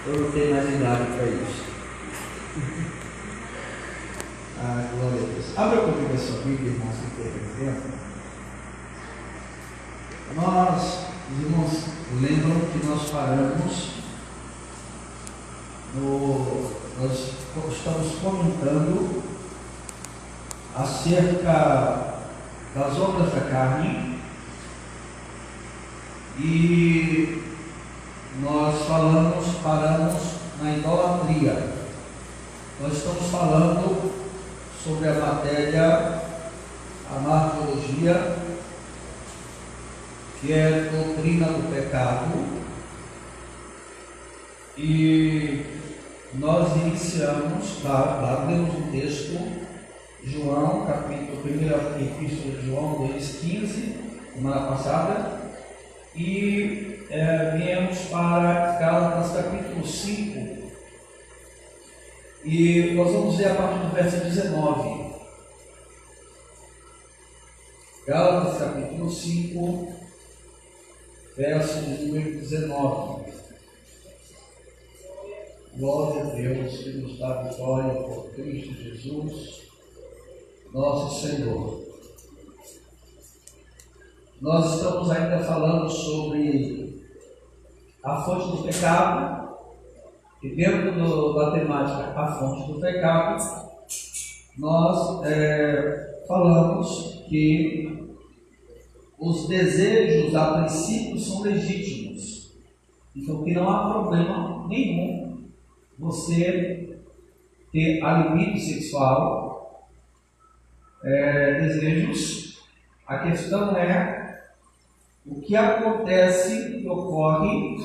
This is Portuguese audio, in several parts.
Eu não tenho mais idade para isso. Glória a Deus. Abra comigo a sua Bíblia, irmãos, que tem tempo. Os irmãos, lembram que nós paramos nós estamos comentando acerca das obras da carne e nós paramos na idolatria. Nós estamos falando sobre a matéria amartologia, que é doutrina do pecado, e nós iniciamos, lá lemos um texto, João, capítulo 1, Epístola de João 2,15, semana passada, e viemos para Gálatas capítulo 5, e nós vamos ler a partir do verso 19. Gálatas capítulo 5, verso número 19. Glória a Deus que nos dá vitória por Cristo Jesus, nosso Senhor. Nós estamos ainda falando sobre a fonte do pecado, e dentro da temática a fonte do pecado, nós falamos que os desejos a princípio são legítimos, então que não há problema nenhum você ter a libido sexual, desejos. A questão é o que acontece, que ocorre,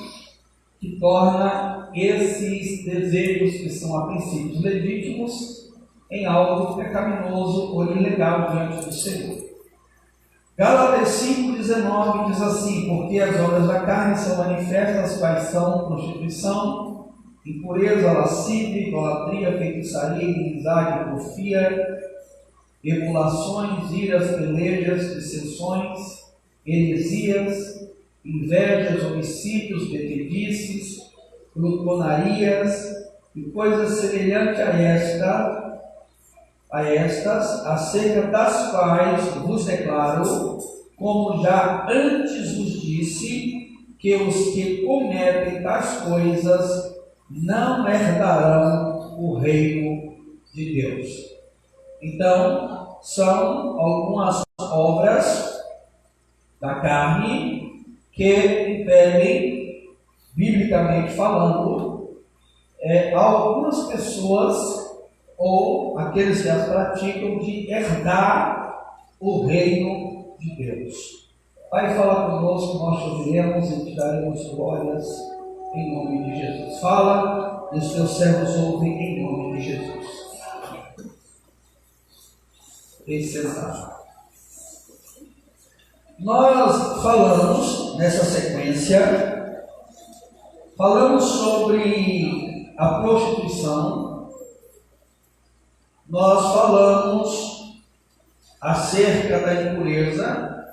que torna esses desejos que são a princípios legítimos em algo pecaminoso ou ilegal diante do Senhor. Gálatas 5,19 diz assim: porque as obras da carne são manifestas, quais são prostituição, impureza, lascívia, idolatria, feitiçaria, inimizade, porfia, emulações, iras, pelejas, dissensões, heresias, invejas, homicídios, bebedices, glutonarias e coisas semelhantes a estas, acerca das quais vos declaro, como já antes vos disse, que os que cometem tais coisas não herdarão o reino de Deus. Então, são algumas obras da carne que impedem, biblicamente falando, algumas pessoas ou aqueles que as praticam de herdar o reino de Deus. Pai, fala conosco, nós te ouviremos e te daremos glórias em nome de Jesus. Fala, e os teus servos ouvem em nome de Jesus. Sensato. Nós falamos nessa sequência, falamos sobre a prostituição, nós falamos acerca da impureza,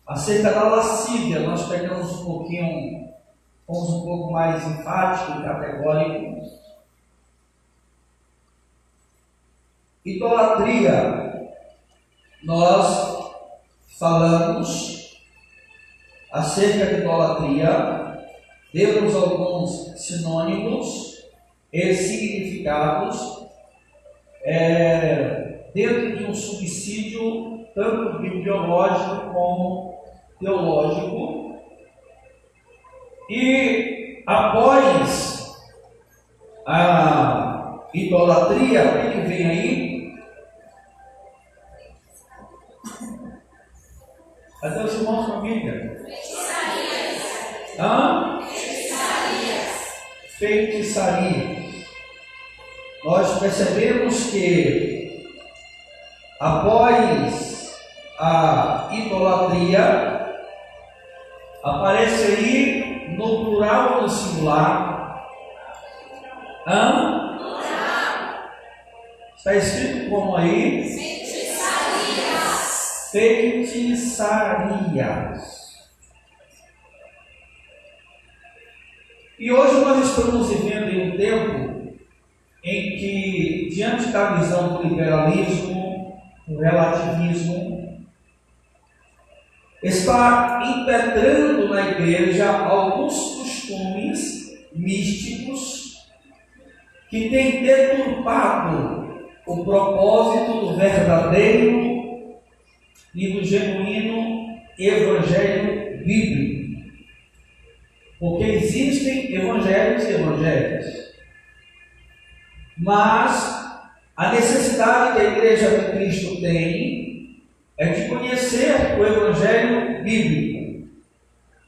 acerca da lascívia. Nós pegamos fomos um pouco mais enfático e categórico. Idolatria, nós falamos acerca de idolatria, demos alguns sinônimos e significados dentro de um subsídio tanto bibliológico como teológico. E após a idolatria, o que vem aí? Até os irmãos com a Bíblia. Feitiçaria. Nós percebemos que após a idolatria, aparece aí no plural ou no singular? Está escrito como aí? Feitiçarias. E hoje nós estamos vivendo em um tempo em que, diante da visão do liberalismo, do relativismo, está impetrando na igreja alguns costumes místicos que têm deturpado o propósito do verdadeiro e do genuíno evangelho bíblico. Porque existem evangelhos e evangelhos. Mas a necessidade que a igreja de Cristo tem é de conhecer o evangelho bíblico.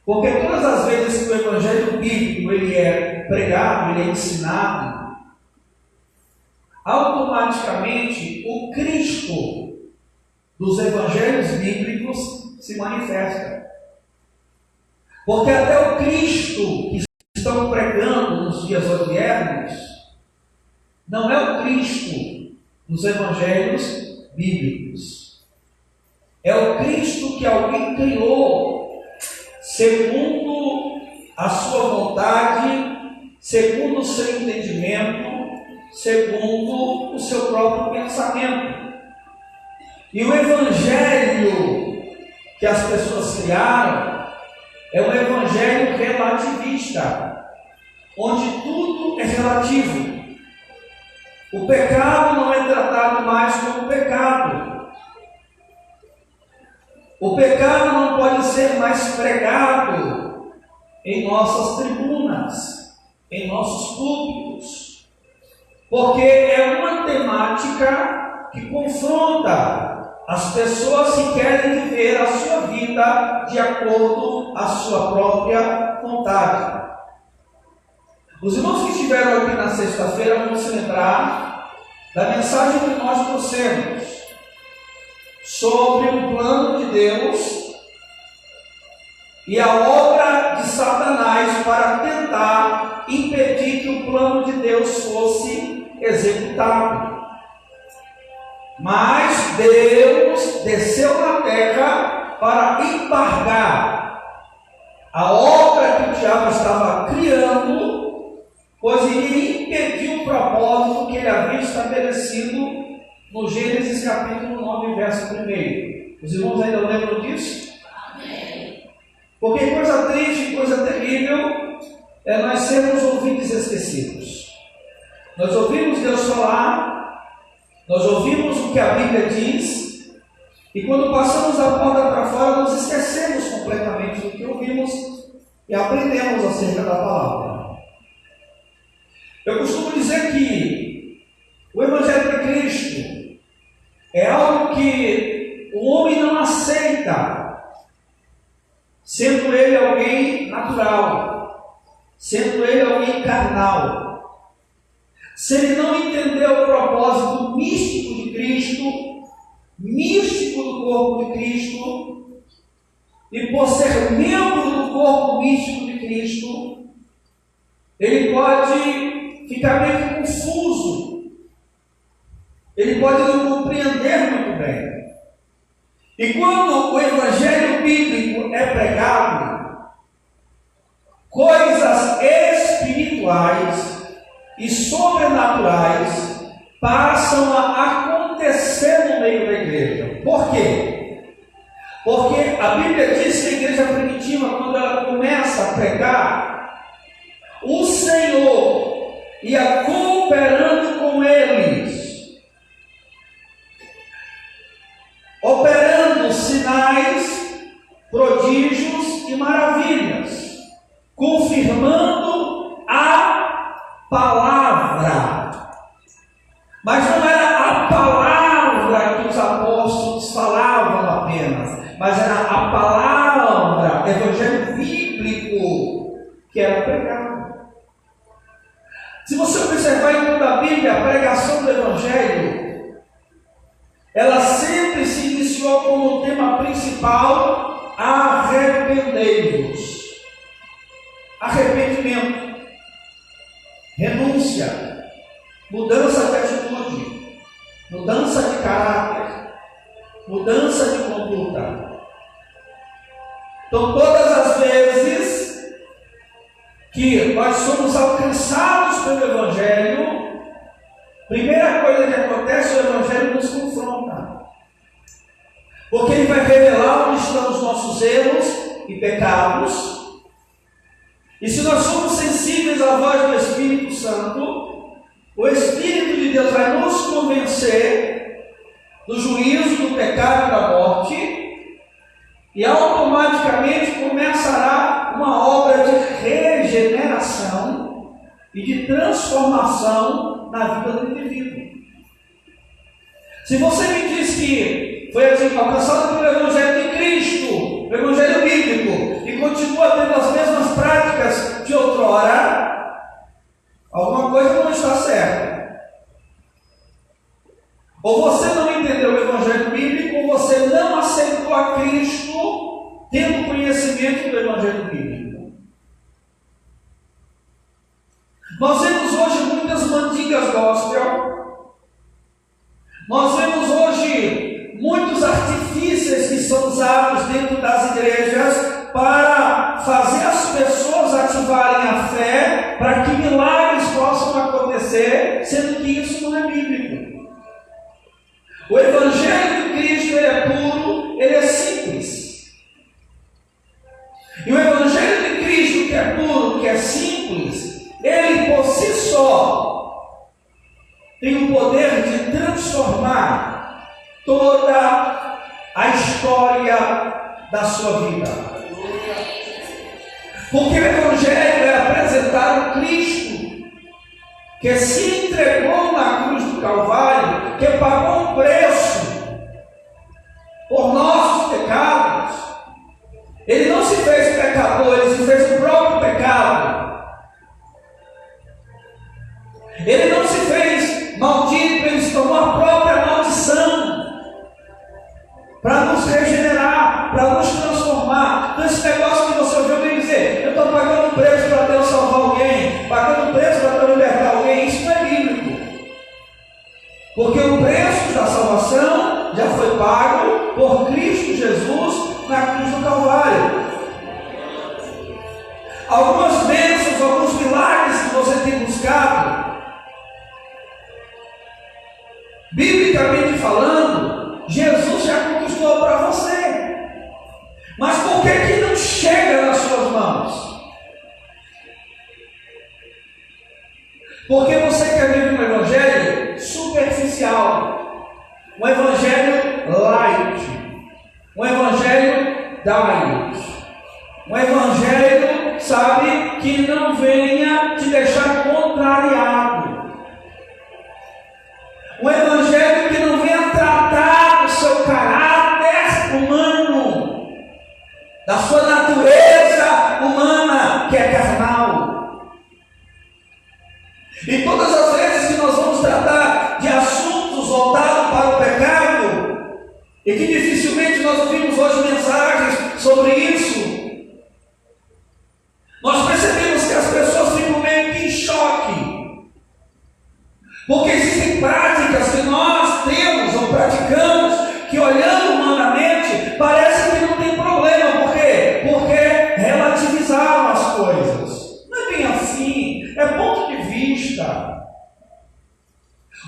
Porque todas as vezes que o evangelho bíblico ele é pregado, ele é ensinado, automaticamente o Cristo dos evangelhos bíblicos se manifesta. Porque até o Cristo que estão pregando nos dias odiernos não é o Cristo dos evangelhos bíblicos. É o Cristo que alguém criou segundo a sua vontade, segundo o seu entendimento, segundo o seu próprio pensamento. E o evangelho que as pessoas criaram é um evangelho relativista, onde tudo é relativo. O pecado não é tratado mais como pecado. O pecado não pode ser mais pregado em nossas tribunas, em nossos púlpitos, porque é uma temática que confronta as pessoas que querem viver a sua vida de acordo com a sua própria vontade. Os irmãos que estiveram aqui na sexta-feira vão se lembrar da mensagem que nós trouxemos sobre o plano de Deus e a obra de Satanás para tentar impedir que o plano de Deus fosse executado. Mas Deus desceu na terra para embargar a obra que o diabo estava criando, pois iria impedir o propósito que ele havia estabelecido no Gênesis capítulo 9, verso 1. Os irmãos ainda lembram disso? Amém. Porque coisa triste, coisa terrível é nós sermos ouvintes esquecidos. Nós ouvimos Deus falar, nós ouvimos o que a Bíblia diz, e quando passamos a porta para fora, nós esquecemos completamente do que ouvimos e aprendemos acerca da palavra. Eu costumo dizer que o Evangelho de Cristo é algo que o homem não aceita, sendo ele alguém natural, sendo ele alguém carnal. Se ele não entender o propósito místico de Cristo, místico do corpo de Cristo, e por ser membro do corpo místico de Cristo, ele pode ficar meio confuso, ele pode não compreender muito bem. E quando o evangelho bíblico é pregado, coisas espirituais e sobrenaturais passam a acontecer no meio da igreja. Por quê? Porque a Bíblia diz que a igreja primitiva, quando ela começa a pregar, o Senhor ia cooperando com eles, operando sinais, prodígios e maravilhas, confirmando a palavra. Mas não era a palavra que os apóstolos falavam apenas, mas era a palavra, o evangelho bíblico que era pregado. Se você observar em toda a Bíblia, a pregação do evangelho, ela sempre se iniciou como tema principal: arrependei-vos. Arrependimento, renúncia, mudança de atitude, mudança de caráter, mudança de conduta. Então, todas as vezes que nós somos alcançados pelo Evangelho, primeira coisa que acontece, o Evangelho nos confronta. Porque ele vai revelar onde estão os nossos erros e pecados. E se nós somos sensíveis à voz do Espírito Santo, o Espírito de Deus vai nos convencer do juízo, do pecado e da morte, e automaticamente começará uma obra de regeneração e de transformação na vida do indivíduo. Se você me diz que foi alcançado pelo Evangelho de Cristo, o Evangelho bíblico, e continua tendo as mesmas práticas de outrora, alguma coisa não está certa. Ou você não entendeu o Evangelho bíblico, ou você não aceitou a Cristo tendo conhecimento do Evangelho bíblico. Nós vemos hoje muitas mandigas gospel. Nós vemos hoje muitos artifícios que são usados dentro das igrejas para fazer as pessoas ativarem a fé, para que milagres possam acontecer, sendo que isso não é bíblico. O Evangelho de Cristo, ele é puro, ele é simples. E o Evangelho de Cristo, que é puro, que é simples, ele por si só tem o poder de transformar toda a história da sua vida. Porque o Evangelho é apresentar o Cristo que se entregou na cruz do Calvário, que pagou um preço por nossos pecados. Ele não se fez pecador, ele se fez o próprio pecado. Ele não se fez maldito, ele se tomou a própria maldição para nos regenerar, para nos transformar. Então esse negócio que você ouviu me dizer, eu estou pagando um preço para Deus salvar alguém, pagando um preço para Deus libertar alguém, isso não é bíblico. Porque o preço da salvação já foi pago por Cristo Jesus na cruz do Calvário. Algumas bênçãos, alguns milagres que você tem buscado, biblicamente falando, Jesus já conquistou para você. Mas por que não chega nas suas mãos? Porque você quer viver um evangelho superficial, um evangelho light, um evangelho diet, um evangelho, sabe, que não venha te deixar contrariado. Um evangelho que não venha tratar do seu caráter humano, da sua natureza humana, que é carnal. E todas as vezes que nós vamos tratar de assuntos voltados para o pecado, e que dificilmente nós ouvimos hoje mensagens sobre isso, nós percebemos que as pessoas ficam meio que em choque. Porque existem práticas que nós temos ou praticamos que, olhando humanamente, parece que não tem problema. Por quê? Porque relativizaram as coisas. Não é bem assim, é ponto de vista.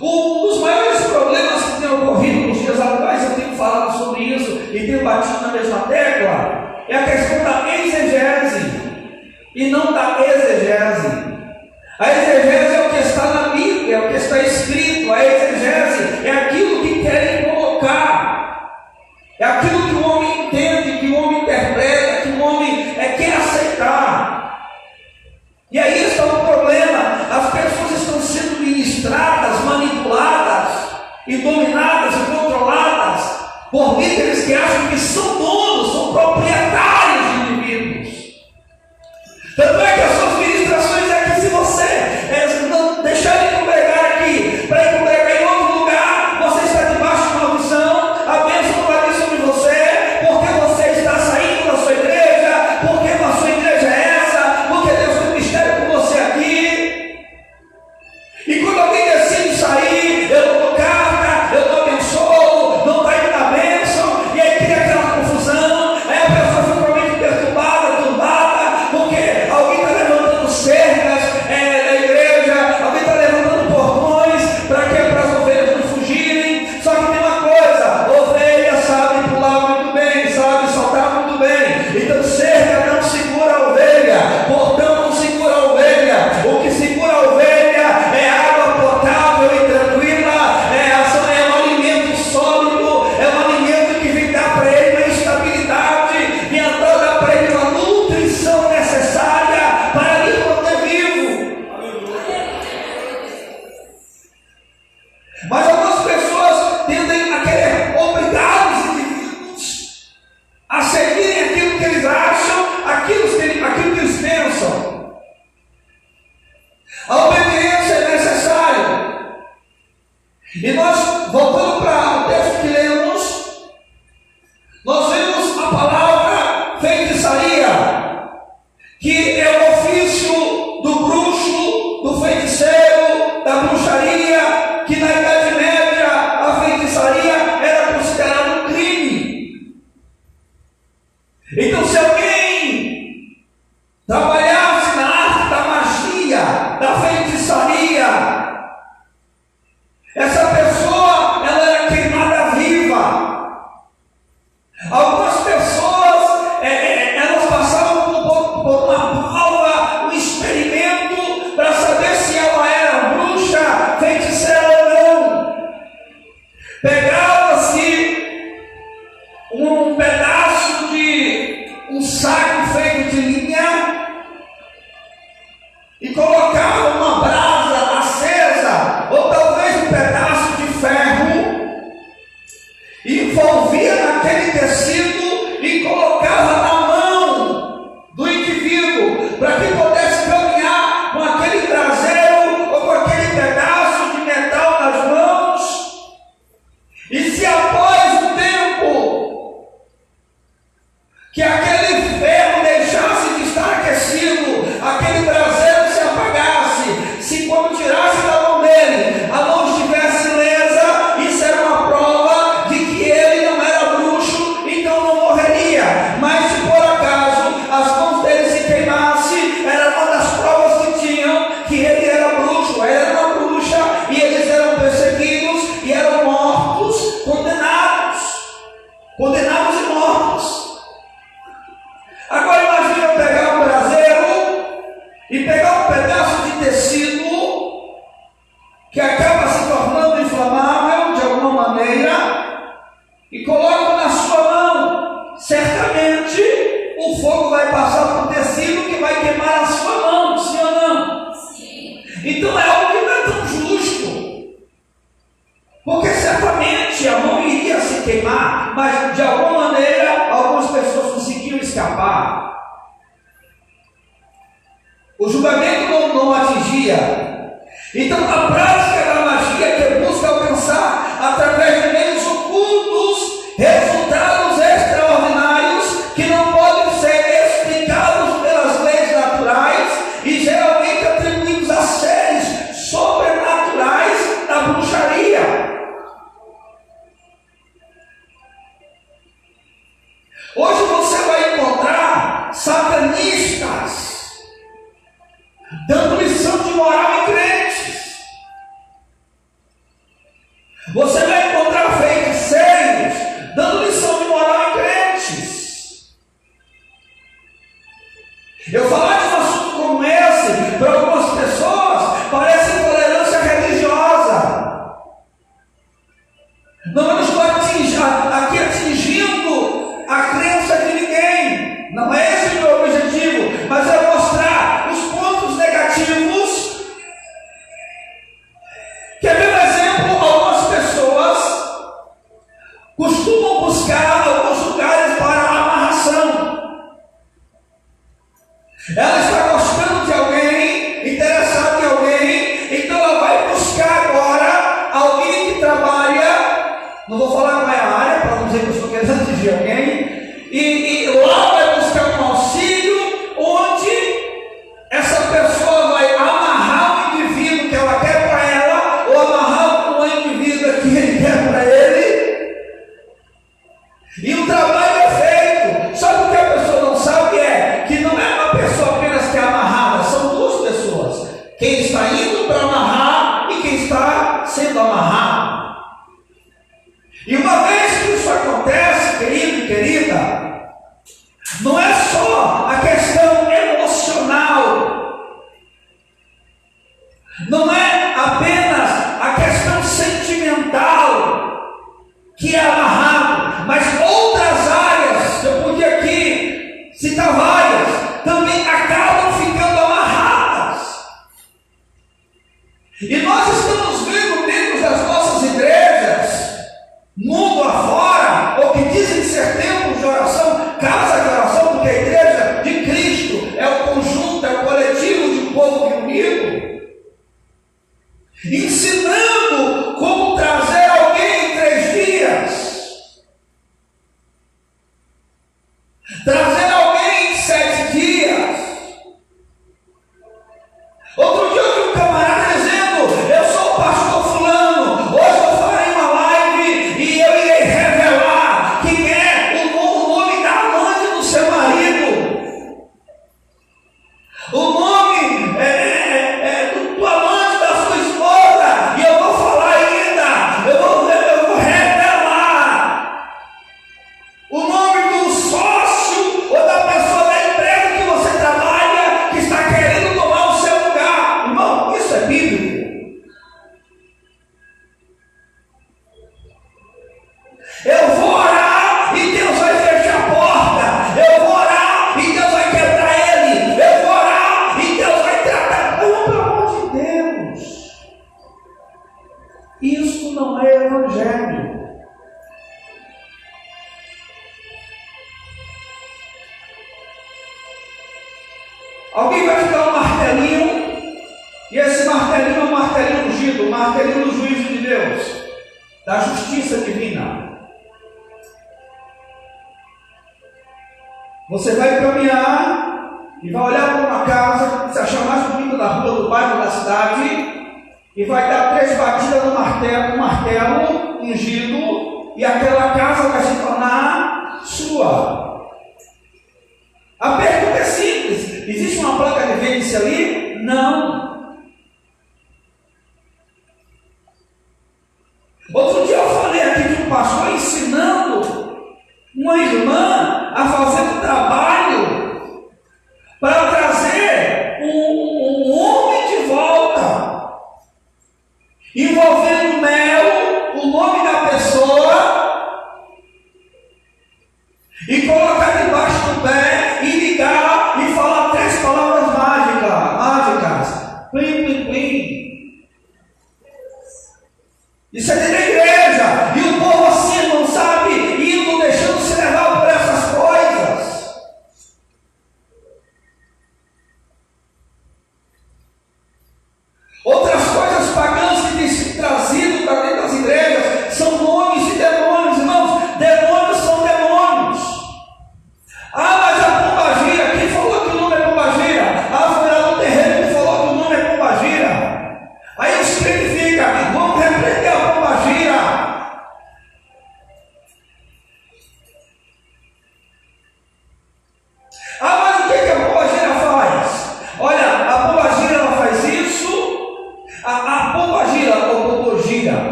Um dos maiores problemas que tem ocorrido nos dias atuais, eu tenho falado sobre isso e tenho batido na mesma tecla, é a questão da exegese e não da exegese. A exegese é o que está na Bíblia, é o que está escrito. A exegese é aquilo que querem colocar, é aquilo que o homem entende, que o homem interpreta, que o homem quer aceitar. E aí está o problema: as pessoas estão sendo ministradas, manipuladas e dominadas e controladas por líderes que acham que são donos, são proprietários de indivíduos. Tanto é que as suas ministrações é que, se você não deixar de congregar aqui para ir congregar em outro lugar, você está debaixo de uma maldição, a bênção não vai vir sobre você, porque você está saindo da sua igreja, porque a sua igreja é essa, porque Deus tem um mistério com você aqui. E quando alguém decide sair, eu dou carta, eu dou abençoo, não está indo na bênção, e aí cria aquela confusão, aí a pessoa vai queimar a sua mão, sim ou não? Sim. Então é algo que não é tão justo. Porque certamente a mão iria se queimar, mas de alguma maneira algumas pessoas conseguiram escapar. O julgamento não atingia. Então a prática da magia que busca alcançar através de meios ocultos resultados extraordinários que não podem ser explicados pelas leis naturais e geralmente atribuídos a seres sobrenaturais da bruxaria. Hoje você vai encontrar satanistas dando lição de moral em crentes. Você vai encontrar feiticeiros dando lição de moral em crentes. Eu falar de um assunto como esse, para algumas pessoas, parece intolerância religiosa. Não eu estou aqui atingindo a crença de ninguém. Não é esse o meu objetivo, mas é mostrar os pontos negativos. Quer ver um exemplo? Algumas pessoas costumam buscar alguns lugares para a amarração. Ela está gostando de alguém, interessada em alguém, então ela vai buscar agora alguém que trabalha, não vou falar qual é a área, para não dizer que eu estou querendo atingir alguém, e lá vai buscar um auxílio onde essa pessoa vai amarrar o indivíduo que ela quer para ela, ou amarrar o indivíduo que ele quer para ele, e o trabalho é feito. Só que o que a pessoa não sabe é que não é uma pessoa apenas que é amarrada, são duas pessoas: quem está indo para amarrar e quem está sendo amarrado. E uma vez que isso acontece, querido e querida, não é só a questão emocional, não é apenas a questão sentimental que é amarrado, mas outras áreas, eu podia aqui citar várias, também acabam ficando amarradas. E nós estamos vendo dentro das nossas igrejas, mundo afora, ou que dizem ser templos de oração, casa de oração, porque a igreja de Cristo é o conjunto, é o coletivo de um povo reunido, ensinando como trazer alguém em 3 dias, trazer alguém em 7 dias. Outro dia eu vi um camarada dizendo: eu sou o pastor fulano, hoje eu farei uma live e eu irei revelar quem é o nome da amante do seu marido, o nome do amante da sua esposa, e eu vou falar ainda, eu vou revelar o nome do sócio ou da pessoa da empresa que você trabalha, que está querendo tomar o seu lugar. Irmão, isso é bíblico. Eu vou orar e Deus vai fechar a porta. Eu vou orar e Deus vai quebrar ele. Eu vou orar e Deus vai tratar. Não, pelo amor de Deus. Isso não é evangelho. Alguém vai te dar um martelinho, e esse martelinho é um martelinho ungido, um martelinho do juízo de Deus, da justiça divina. Você vai caminhar e vai olhar para uma casa que se achar mais bonita da rua, do bairro, da cidade, e vai dar 3 batidas no martelo ungido, e aquela casa vai se tornar sua. A pergunta é simples: existe uma placa de vende-se ali? Não. Outro dia eu falei aqui de um pastor ensinando uma irmã a fazer um trabalho para trazer um homem de volta, envolvendo mel, o nome da pessoa, e colocar debaixo do pé e ligar e falar 3 palavras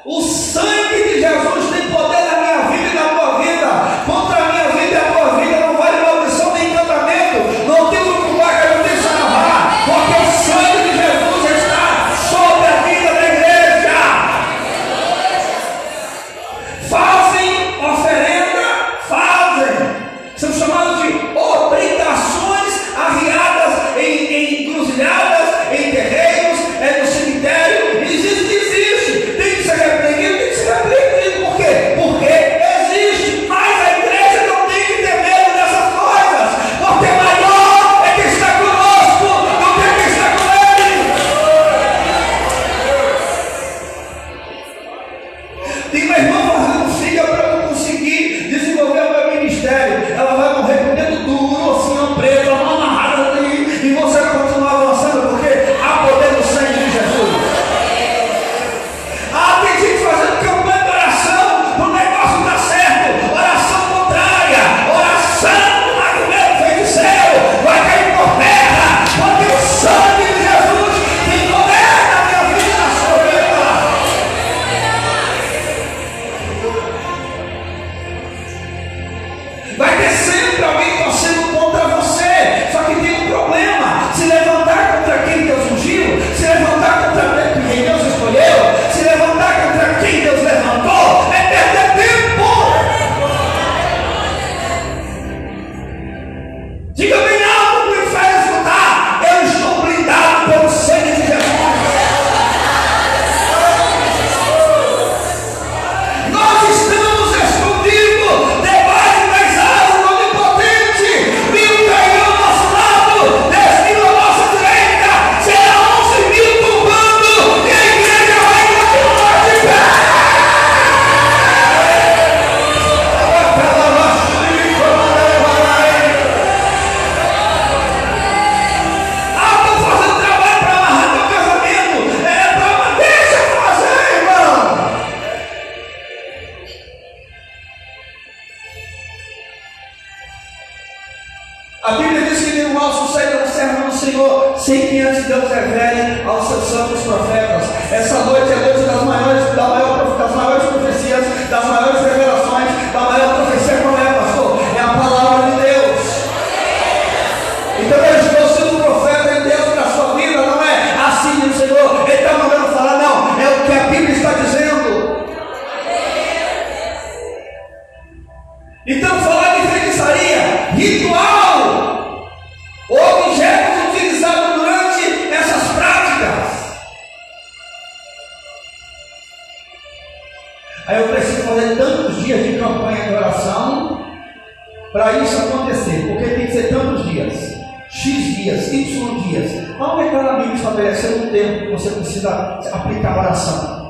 O sangue de Jesus tem poder na minha vida e na tua vida. Contra a minha vida e a tua vida não vale maldição nem encantamento. Não tem urucubaca, não tem saravá, porque o sangue de Jesus está sobre a vida da igreja. Fazem oferenda, fazem. São chamados de obrigações arriadas em encruzilhadas, em terreiros, no cemitério. Existe. Tem que ser repreendido, tem que ser repreendido. Por quê? Porque existe. Mas a igreja não tem que ter medo dessas coisas. Porque maior é quem está conosco do que quem está com ele. Tem uma irmã fazendo siga para eu conseguir desenvolver o meu ministério. Ela vai morrer com o dedo duro, assim, ó, preso, a mão amarrada ali, e você vai continuar avançando, porque há poder no sangue de Jesus. Tem gente fazendo campanha de oração, o negócio está certo, oração contrária, oração do magoeiro feiticeiro, vai cair por terra, porque o sangue de Jesus tem poder na minha vida e na sua vida. Vai ter sempre alguém torcendo contra você, só que tem um problema: se levantar contra quem Deus ungiu, se levantar contra quem Deus escolheu, se levantar contra quem Deus levantou, é perder tempo. Diga bem alto para o inferno escutar: eu estou blindado pelo sangue de Jesus. Nós estamos escondidos debaixo das asas do Onipotente. 1.000 cairão ao nosso lado, 10.000 à nossa direita, será 11.000 tumbando, e a igreja vai continuar de pé. Estou fazendo trabalho para amarrar teu casamento. Deixa eu fazer, irmão. A Bíblia diz que nenhum mal sucede ao servo do Senhor sem que antes Deus revele aos seus santos profetas. Essa noite é a noite das maiores profecias, das maiores revelações, da maior profecia. Qual é, pastor? É a palavra de Deus. Então eu estou sendo profeta de Deus para a sua vida. Não é assim o Senhor, Ele está mandando falar, não. É o que a Bíblia está dizendo. Então falar de feitiçaria, ritual, objetos utilizados durante essas práticas. Aí eu preciso fazer tantos dias de campanha de oração para isso acontecer, porque tem que ser tantos dias, X dias, Y dias. Onde é que a Bíblia estabeleceu um tempo que você precisa aplicar a oração?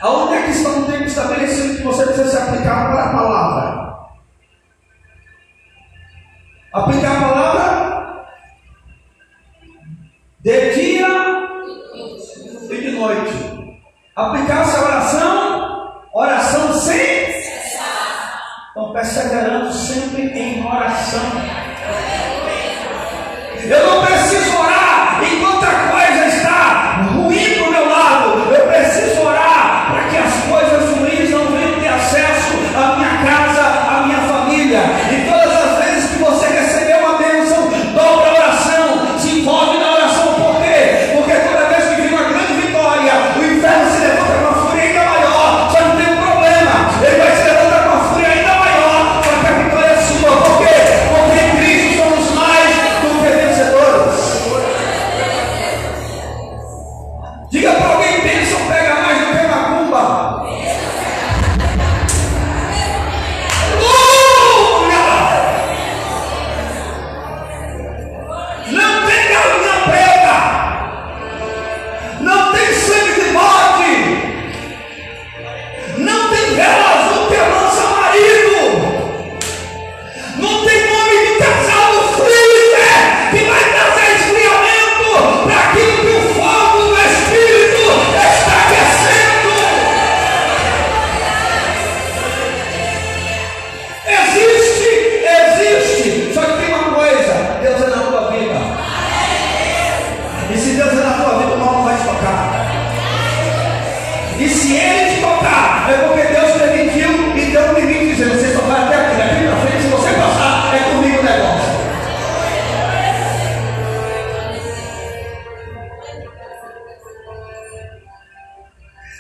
Aonde é que está um tempo estabelecido que você precisa se aplicar para a palavra? Aplicar a palavra de dia e de noite. Aplicar-se a oração sem cessar. Então perseverando sempre em oração. Eu não preciso orar enquanto a coisa está ruim para o meu lado. Eu preciso orar para que as coisas ruins não venham ter acesso à minha casa, à minha família. E todas as vezes que você receber uma bênção, dobra a oração, se envolve na oração. Por quê? Porque toda vez que vem uma grande vitória, o inferno se levanta com uma fúria ainda maior. Só que tem um problema: ele vai se levantar com uma fúria ainda maior, só que a vitória é sua. Por quê? Porque em Cristo somos mais do que vencedores.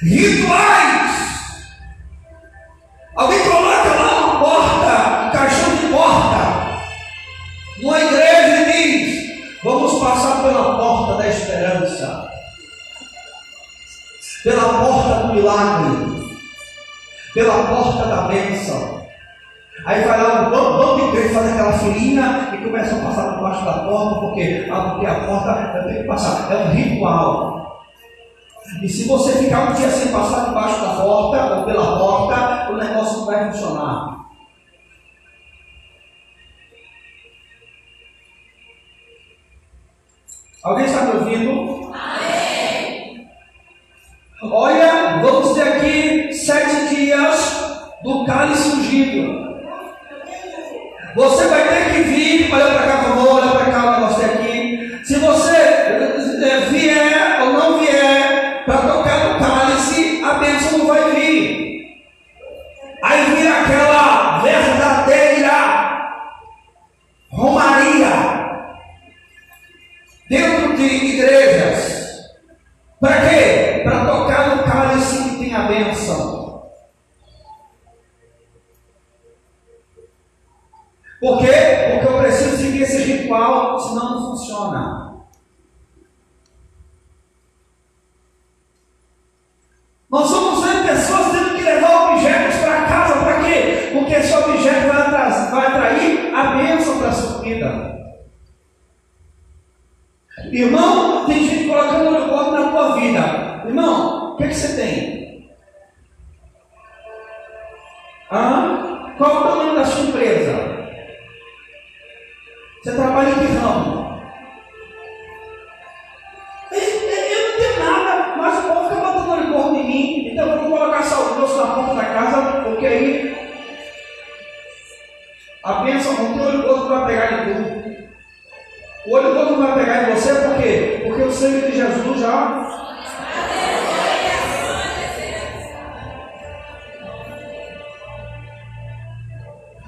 Rituais. Alguém coloca lá uma porta, um caixão de porta, numa igreja e diz: vamos passar pela porta da esperança, pela porta do milagre, pela porta da bênção. Aí vai lá, vamos de faz aquela filinha e começa a passar por baixo da porta, porque a porta eu tenho que passar, é um ritual. E se você ficar um dia sem passar debaixo da porta ou pela porta, o negócio não vai funcionar. Alguém está me ouvindo? Amém. Olha, vamos ter aqui 7 dias do cálice ungido. Você vai ter que vir, olha para cá, por favor, olha para cá, o negócio aqui. Se você vier ou não vier para tocar no cálice, a bênção não vai vir. Aí vira aquela verdadeira romaria dentro de igrejas. Para quê? Para tocar no cálice que tem a bênção. Por quê? Porque eu preciso seguir esse ritual, senão não funciona. Nós somos vendo pessoas tendo que levar objetos para casa, para quê? Porque esse objeto vai atrair a bênção para a sua vida. Irmão, tem gente colocando o corpo na tua vida. Irmão, o que você tem? Qual o tamanho da sua empresa? Você trabalha em que ramo? Eu não tenho nada, mas o povo fica botando alicor em mim, então eu vou colocar saudoso na porta da casa, porque aí a bênção, o teu olho gordo vai pegar em tudo. O olho gordo não vai pegar em você, por quê? Porque o sangue de Jesus já.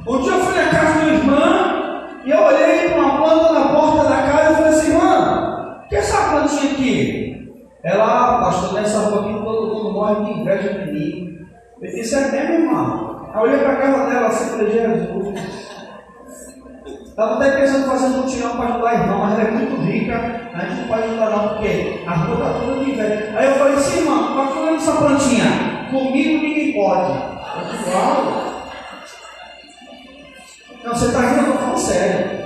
Um dia eu fui na casa de uma irmã e eu olhei para uma planta na porta da casa e falei assim: irmã, o que é essa plantinha aqui? Ela, pastor, nessa rua aqui todo mundo morre de inveja de mim. Eu disse: é mesmo, irmã? Aí eu olhei para a casa dela assim e falei: Jesus. Estava até pensando em fazer um mutirão para ajudar a irmã, mas ela é muito rica, a gente não pode ajudar não, porque a rua está toda de inveja. Aí eu falei assim: irmã, está falando essa plantinha? Comigo ninguém pode. Eu disse: uau. Não, você está rindo, eu estou falando sério.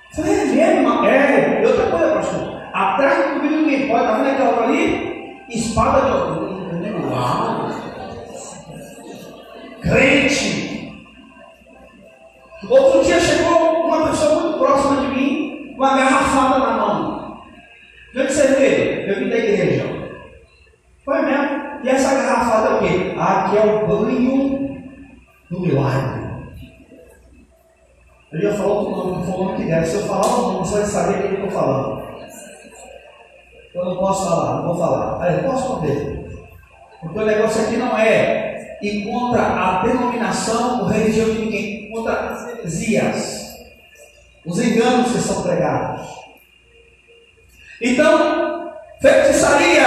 Eu falei: é mesmo, irmã? É, outra coisa, pastor. Atrás do comigo ninguém pode, está vendo aquela ali? Espada de ouro. Uau. Crente. Outro dia chegou uma pessoa muito próxima de mim, com uma garrafada na mão. De onde você veio? Eu vim da igreja. Foi mesmo. E essa garrafada é o quê? Aqui é o banho do milagre. Eu ia falar outro nome, que foi o nome que der. Se eu falar o nome, você vai saber o que eu estou falando. Eu não posso falar, não vou falar. Aí, eu posso esconder. Porque o negócio aqui não é ir contra a denominação ou religião de ninguém, contra as heresias, os enganos que são pregados. Então, feitiçaria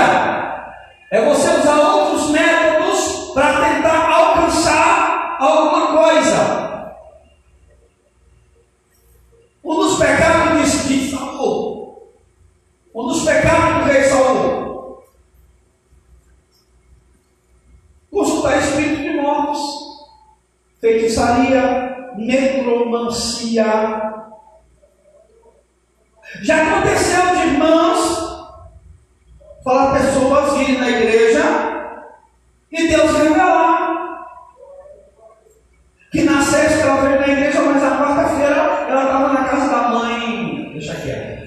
é você usar outros métodos para tentar alcançar alguma coisa. Um dos pecados de Saul, um dos pecados do rei Saul, consultar espírito de mortos, feitiçaria, necromancia. Já aconteceu de irmãos falar pessoas virem na igreja e Deus revelar que na sexta ela veio na igreja, mas na quarta-feira ela estava na casa da mãe. Deixa quieto.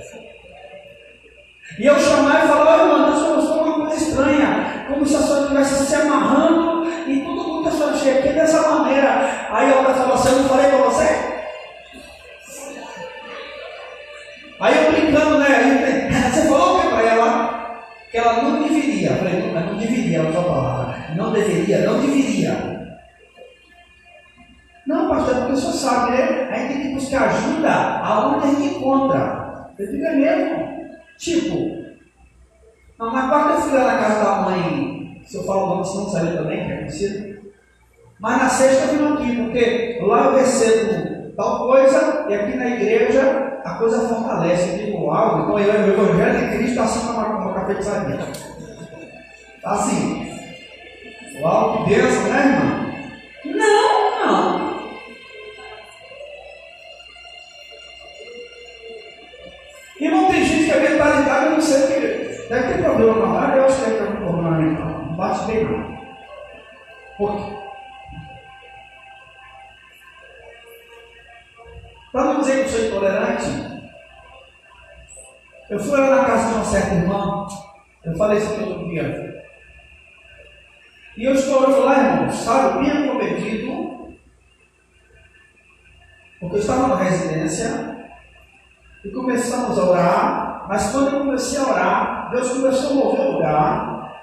E eu chamar e falar: irmã, Deus mostrou uma coisa estranha, como se a senhora estivesse se amarrando e tudo mundo que a senhora chega aqui dessa maneira. Aí ela falou assim: eu não falei para você? Aí eu brincando, né? Você falou o que para ela? Que ela não deveria. Eu falei: não deveria, ela só palavra. Não deveria, não deveria. Não, pastor, porque o senhor sabe, né? A gente tem que buscar ajuda aonde a gente encontra. Eu digo: é mesmo. Tipo, mas Na quarta-feira na casa da mãe, se eu falo o nome, se não saiu também, que é conhecido. Mas na sexta eu vim aqui, porque lá eu recebo tal coisa, e aqui na igreja a coisa fortalece. Eu digo, uau, então eu, o Evangelho de Cristo está assim como uma cafetizaria. Está assim. Uau, que bênção, né, irmã? Não. Irmão, tem gente que a mentalidade, eu não sei o que. Deve ter problema na área, eu acho que deve ter algum problema mental. Não bate bem, não. Por quê? Para não dizer que eu sou intolerante, eu fui lá na casa de uma certa irmã, eu falei isso todo dia. E eu estou hoje lá, irmão, sabe, bem acometido, porque eu estava na residência e começamos a orar, mas quando eu comecei a orar, Deus começou a mover o lugar,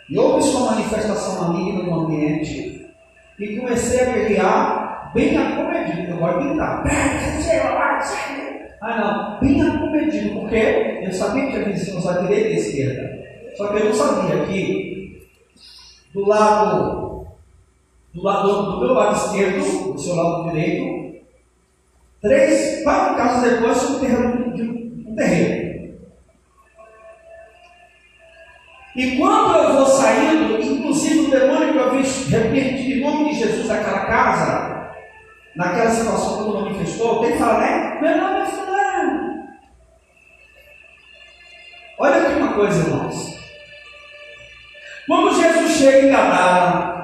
e houve uma manifestação maligna no ambiente, e comecei a guerrear bem acometido. Eu gosto de gritar, não, bem acometido, porque eu sabia que tinha vizinhos à direita e à esquerda, só que eu não sabia que do meu lado esquerdo, do seu lado direito, 4 casas depois, tinha um terreno. E quando eu vou saindo, inclusive o demônio que eu vi repetir em nome de Jesus daquela casa, naquela situação que o nome manifestou, tem que falar, né? Meu nome é fulano. Olha aqui uma coisa, irmãos. Quando Jesus chega em Gadara,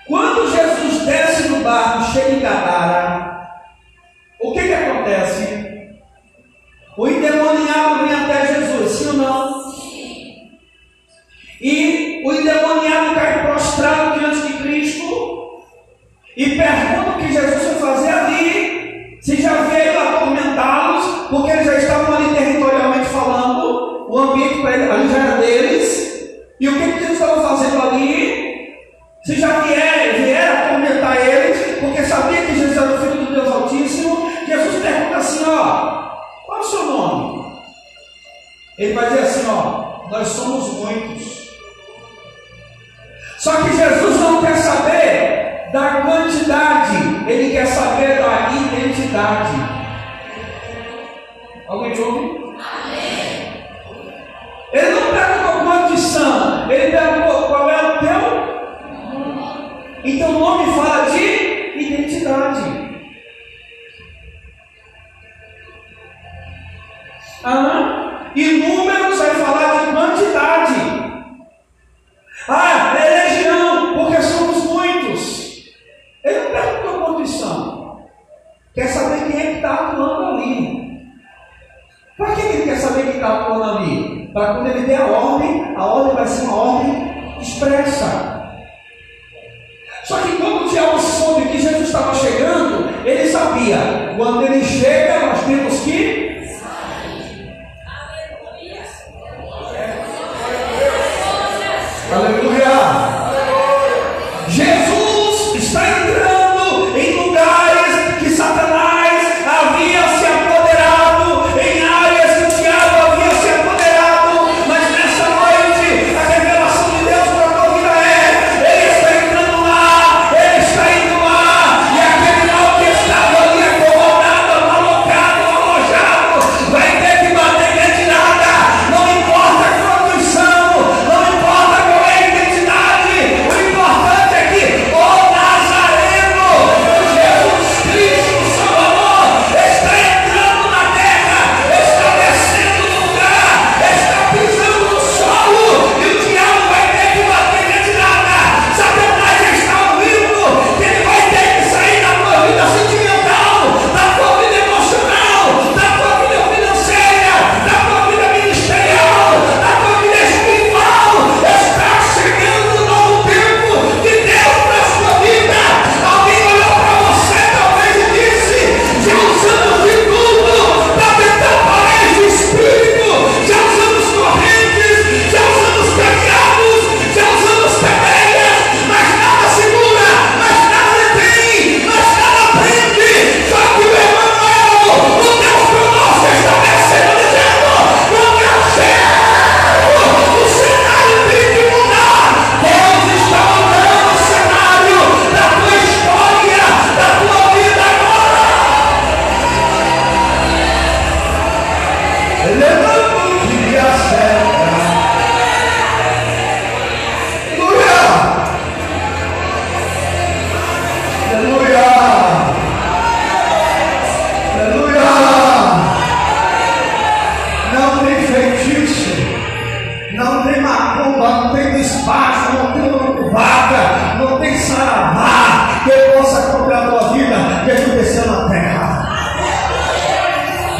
quando Jesus desce do barco, chega em Gadara, o que acontece? O endemoniado vem até Jesus, sim ou não? Sim. E o endemoniado cai prostrado diante de Cristo e pergunta o que Jesus foi fazer ali, se já veio atormentá-los, porque eles já estavam ali territorialmente falando. O ambiente para ele, ali já era deles. E o que eles estavam fazendo ali? Se já vieram atormentar eles, porque sabia que Jesus era o Filho do Deus Altíssimo. Jesus pergunta assim, qual é o seu nome? Ele vai dizer assim, nós somos muitos. Só que Jesus não quer saber da quantidade, ele quer saber da identidade. Alguém me ouve? Ele não perguntou quantos são, ele perguntou qual é o teu. Então o nome fala de identidade. E números vai falar de quantidade. É legião, porque somos muitos. Ele não perguntou quantos são. Quer saber quem é que está atuando ali. Para que ele quer saber quem está atuando ali? Para quando ele der a ordem vai ser uma ordem expressa. Só que quando o diabo soube que Jesus estava chegando, ele sabia, quando ele chega, nós temos que sair. Aleluia! Jesus está entrando em lugares que Satanás havia se apoderado, em áreas que o diabo havia se apoderado, mas nessa noite a revelação de Deus para a tua vida ele está entrando lá, ele está indo lá, e aquele mal que estava ali acomodado, alocado, alojado,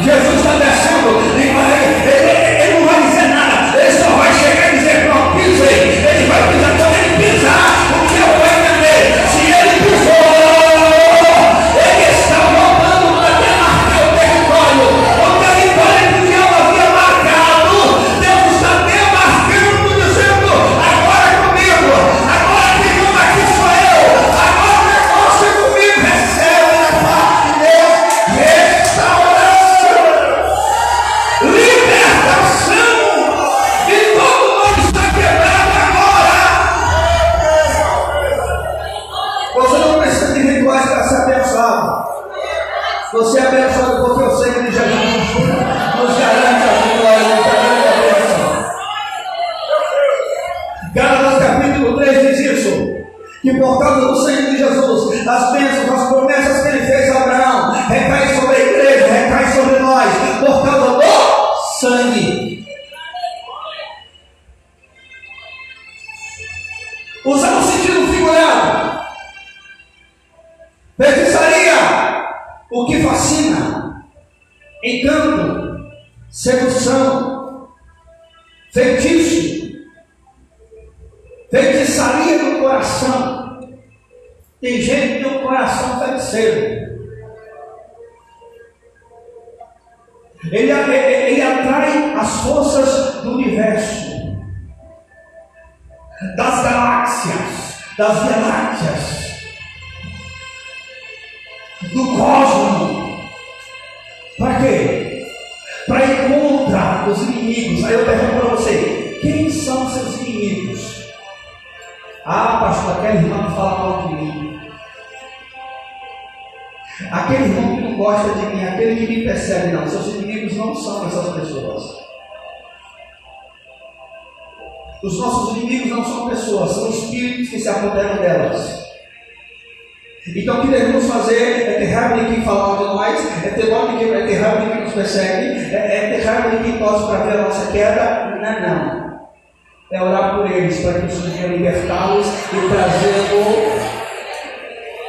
Jesus está descendo, ele não vai dizer nada, ele só vai chegar e dizer: pronto, pisei. Ele vai pisar, quando ele pisar, o que eu vou entender? Se ele pisou, ele está voltando para demarcar o território que o diabo havia marcado. Deus está demarcando, dizendo: agora comigo, agora quem manda aqui sou eu, agora o negócio é comigo. Recebe da parte de Deus restauração, libertação, e todo mundo está quebrado agora. Você não precisa de rituais para ser abençoado. Você é abençoado porque o sangue de Jesus nos garante a vitória, nos garante a bênção. Gálatas capítulo 3 diz isso, que por causa do sangue de Jesus, as bênçãos, as promessas que ele fez a Abraão, recai sobre a igreja, recai sobre nós, por causa do sangue. Usando o sentido figurado, feitiçaria, o que fascina, encanto, sedução, feitiço, feitiçaria do coração. Tem gente que tem um coração feiticeiro. Ele atrai as forças do universo, das galáxias, das Via Lácteas, do cosmos. Para quê? Para encontrar os inimigos. Aí eu pergunto para você: quem são seus inimigos? Ah, pastor, aquele irmão que fala mal de mim, aquele irmão que não gosta de mim, aquele que me persegue. Não, seus inimigos não são essas pessoas. Os nossos inimigos não são pessoas, são espíritos que se apoderam delas. Então o que devemos fazer é ter raiva de quem fala mal de nós, é ter raiva de quem nos persegue, é ter raiva de quem torce para ver a nossa queda. Não. É orar por eles, para que o Senhor venha libertá-los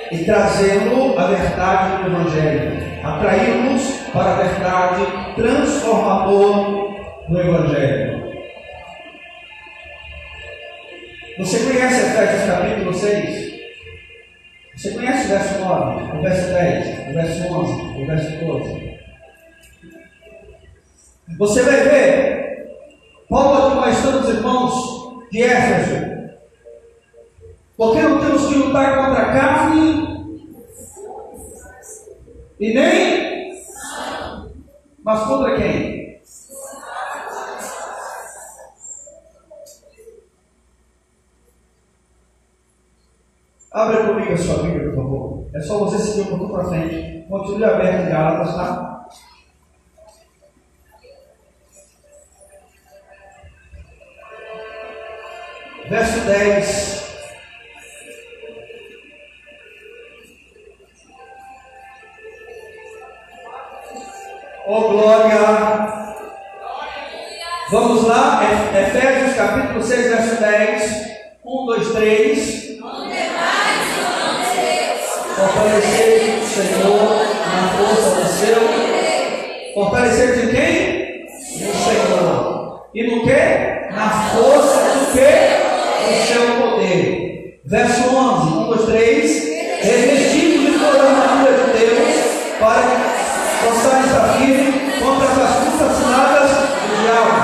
e trazê-lo à verdade do Evangelho, atraí-los para a verdade transformador do Evangelho. Você conhece Efésios capítulo 6? Você conhece o verso 9, o verso 10, o verso 11, o verso 12? Você vai ver Paulo admoestando os irmãos de Éfeso: porque não temos que lutar contra a carne e nem, mas contra quem? Abra comigo a sua Bíblia, por favor. É só você seguir um pouco para frente. Continue aberto em Gálatas, tá? Verso 10. Oh glória! Vamos lá, Efésios capítulo 6, verso 10. 1, 2, 3. Fortalecer o Senhor na força do seu. Fortalecer de quem? Do Senhor. E no que? Na força do que? Do seu poder. Verso 11, 1, 2, 3. Revestidos de toda a armadura de Deus, para que possam estar firmes contra as astutas ciladas do diabo.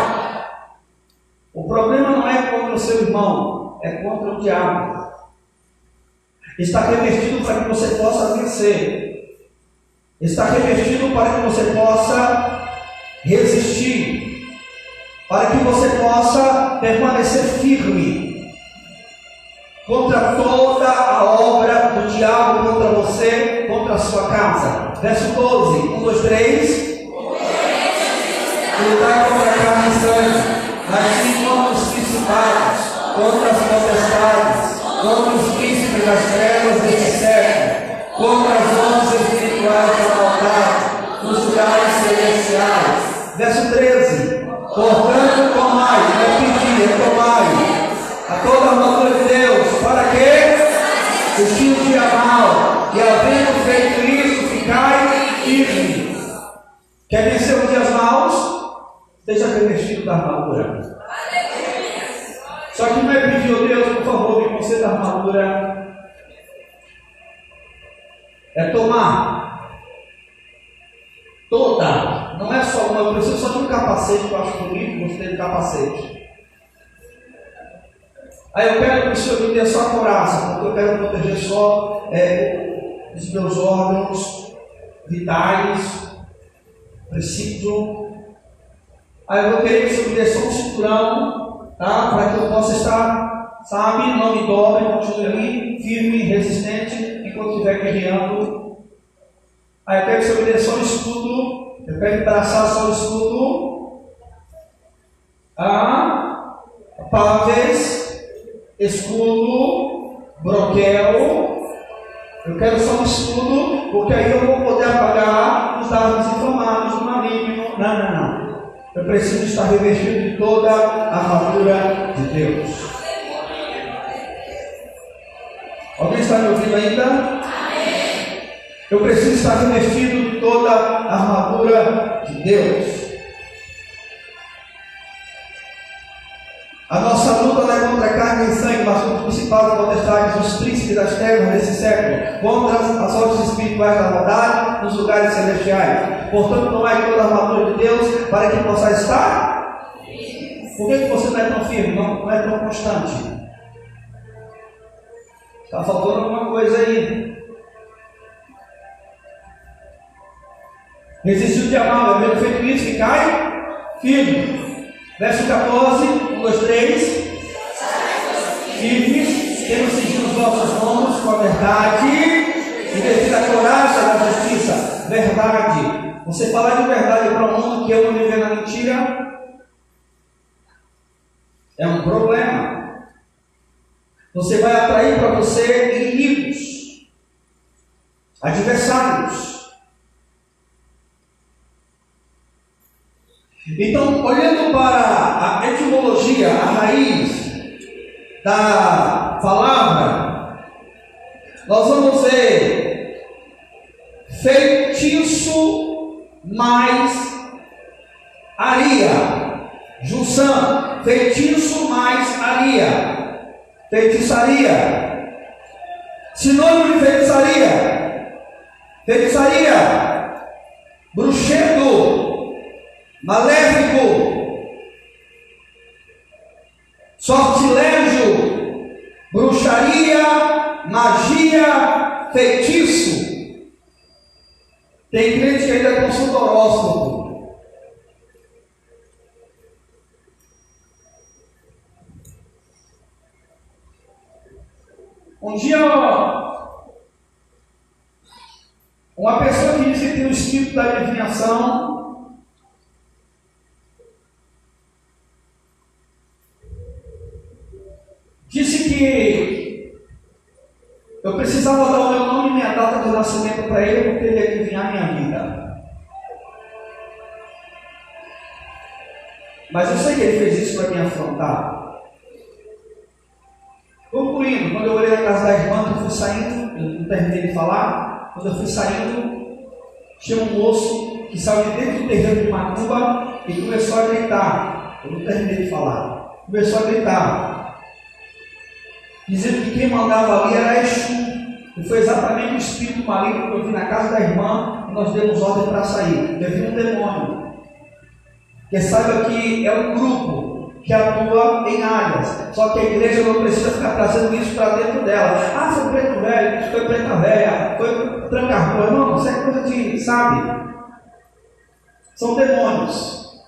O problema não é contra o seu irmão, é contra o diabo. Está revestido para que você possa vencer. Está revestido para que você possa resistir. Para que você possa permanecer firme contra toda a obra do diabo, contra você, contra a sua casa. Verso 12, 1, 2, 3. Lutar contra a carne e sangue, mas sim contra os principados, contra as potestades, contra os príncipes das trevas deste século, contra as ondas espirituais da maldade, nos lugares celestiais. Verso 13. Portanto, tomai, não pedir, tomai a toda a armadura de Deus, para que vestindo o dia mal, e havendo feito isso, ficai firme. Quer vencer os dias maus? Esteja revestido da armadura. Só que não é pedir, oh Deus, por favor, me conceda a armadura. É tomar toda. Não é só uma, eu preciso só de um capacete que eu acho bonito, gostei do capacete. Aí eu quero que o Senhor me dê só a couraça, porque eu quero proteger só os meus órgãos vitais. Preciso. Aí eu vou querer que o Senhor me dê só um cinturão, tá? Para que eu possa estar, sabe, não me dobre, continue ali, firme, resistente, enquanto estiver guerreando. Aí eu quero que o Senhor me dê só um escudo, eu quero traçar só o escudo. Paves, escudo, broquel. Eu quero só um escudo, porque aí eu vou poder apagar os dados inflamados do maligno. Não. Eu preciso estar revestido de toda a armadura de Deus. Alguém está me ouvindo ainda? Amém. Eu preciso estar revestido de toda a armadura de Deus. A nossa luta não é contra carne e sangue, mas contra os principados, potestades, os príncipes das trevas desse século, contra as obras espirituais da maldade nos lugares celestiais. Portanto, não é toda a armadura de Deus para que possa estar. Por que você não é tão firme, não é tão constante? Está faltando alguma coisa aí. Resistiu o dia mal, havendo feito isso, que cai firme. Verso 14, 1, 2, 3. Firmes, temos cingido os vossos lombos com a verdade e vestir a coragem da justiça. Verdade. Você falar de verdade para o mundo que eu não viver na mentira é um problema. Você vai atrair para você inimigos, adversários. Então, olhando para a etimologia, a raiz da palavra, nós vamos ver feitiço mais aria, junção, feitiço mais aria, feitiçaria, sinônimo de feitiçaria, bruxedo, maléfico, sortilégio, bruxaria, magia, feitiço. Tem crente que ainda consulta horóscopo. Um dia, uma pessoa que diz que tem o espírito da adivinhação disse que eu precisava dar o meu nome e minha data de nascimento para ele, porque ele ia adivinhar minha vida. Mas eu sei que ele fez isso para me afrontar. Concluindo, quando eu olhei na casa da irmã, eu fui saindo, eu não terminei de falar, quando eu fui saindo, tinha um moço que saiu de dentro do terreiro de Macumba e começou a gritar. Eu não terminei de falar. Começou a gritar, dizendo que quem mandava ali era Exu. E foi exatamente o espírito maligno que eu vi na casa da irmã e nós demos ordem para sair. Eu vi um demônio. Que saiba que é um grupo que atua em áreas. Só que a igreja não precisa ficar trazendo isso para dentro dela. Ah, foi preto velho, isso foi preta velha, foi tranca-rua. Não, isso é coisa de, sabe? São demônios.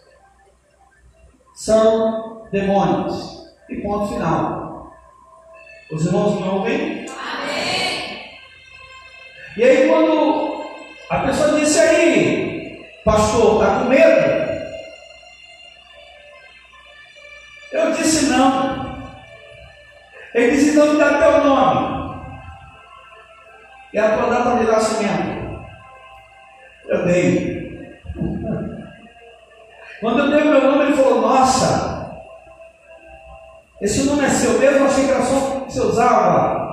São demônios. E ponto final. Os irmãos me ouvem? Amém. E aí quando a pessoa disse aí, pastor, está com medo? Eu disse não. Ele disse, não me dá teu nome. E a tua data de nascimento? Eu dei. Quando eu dei o meu nome, ele falou, nossa, esse nome é seu mesmo? Eu achei que era só que você usava.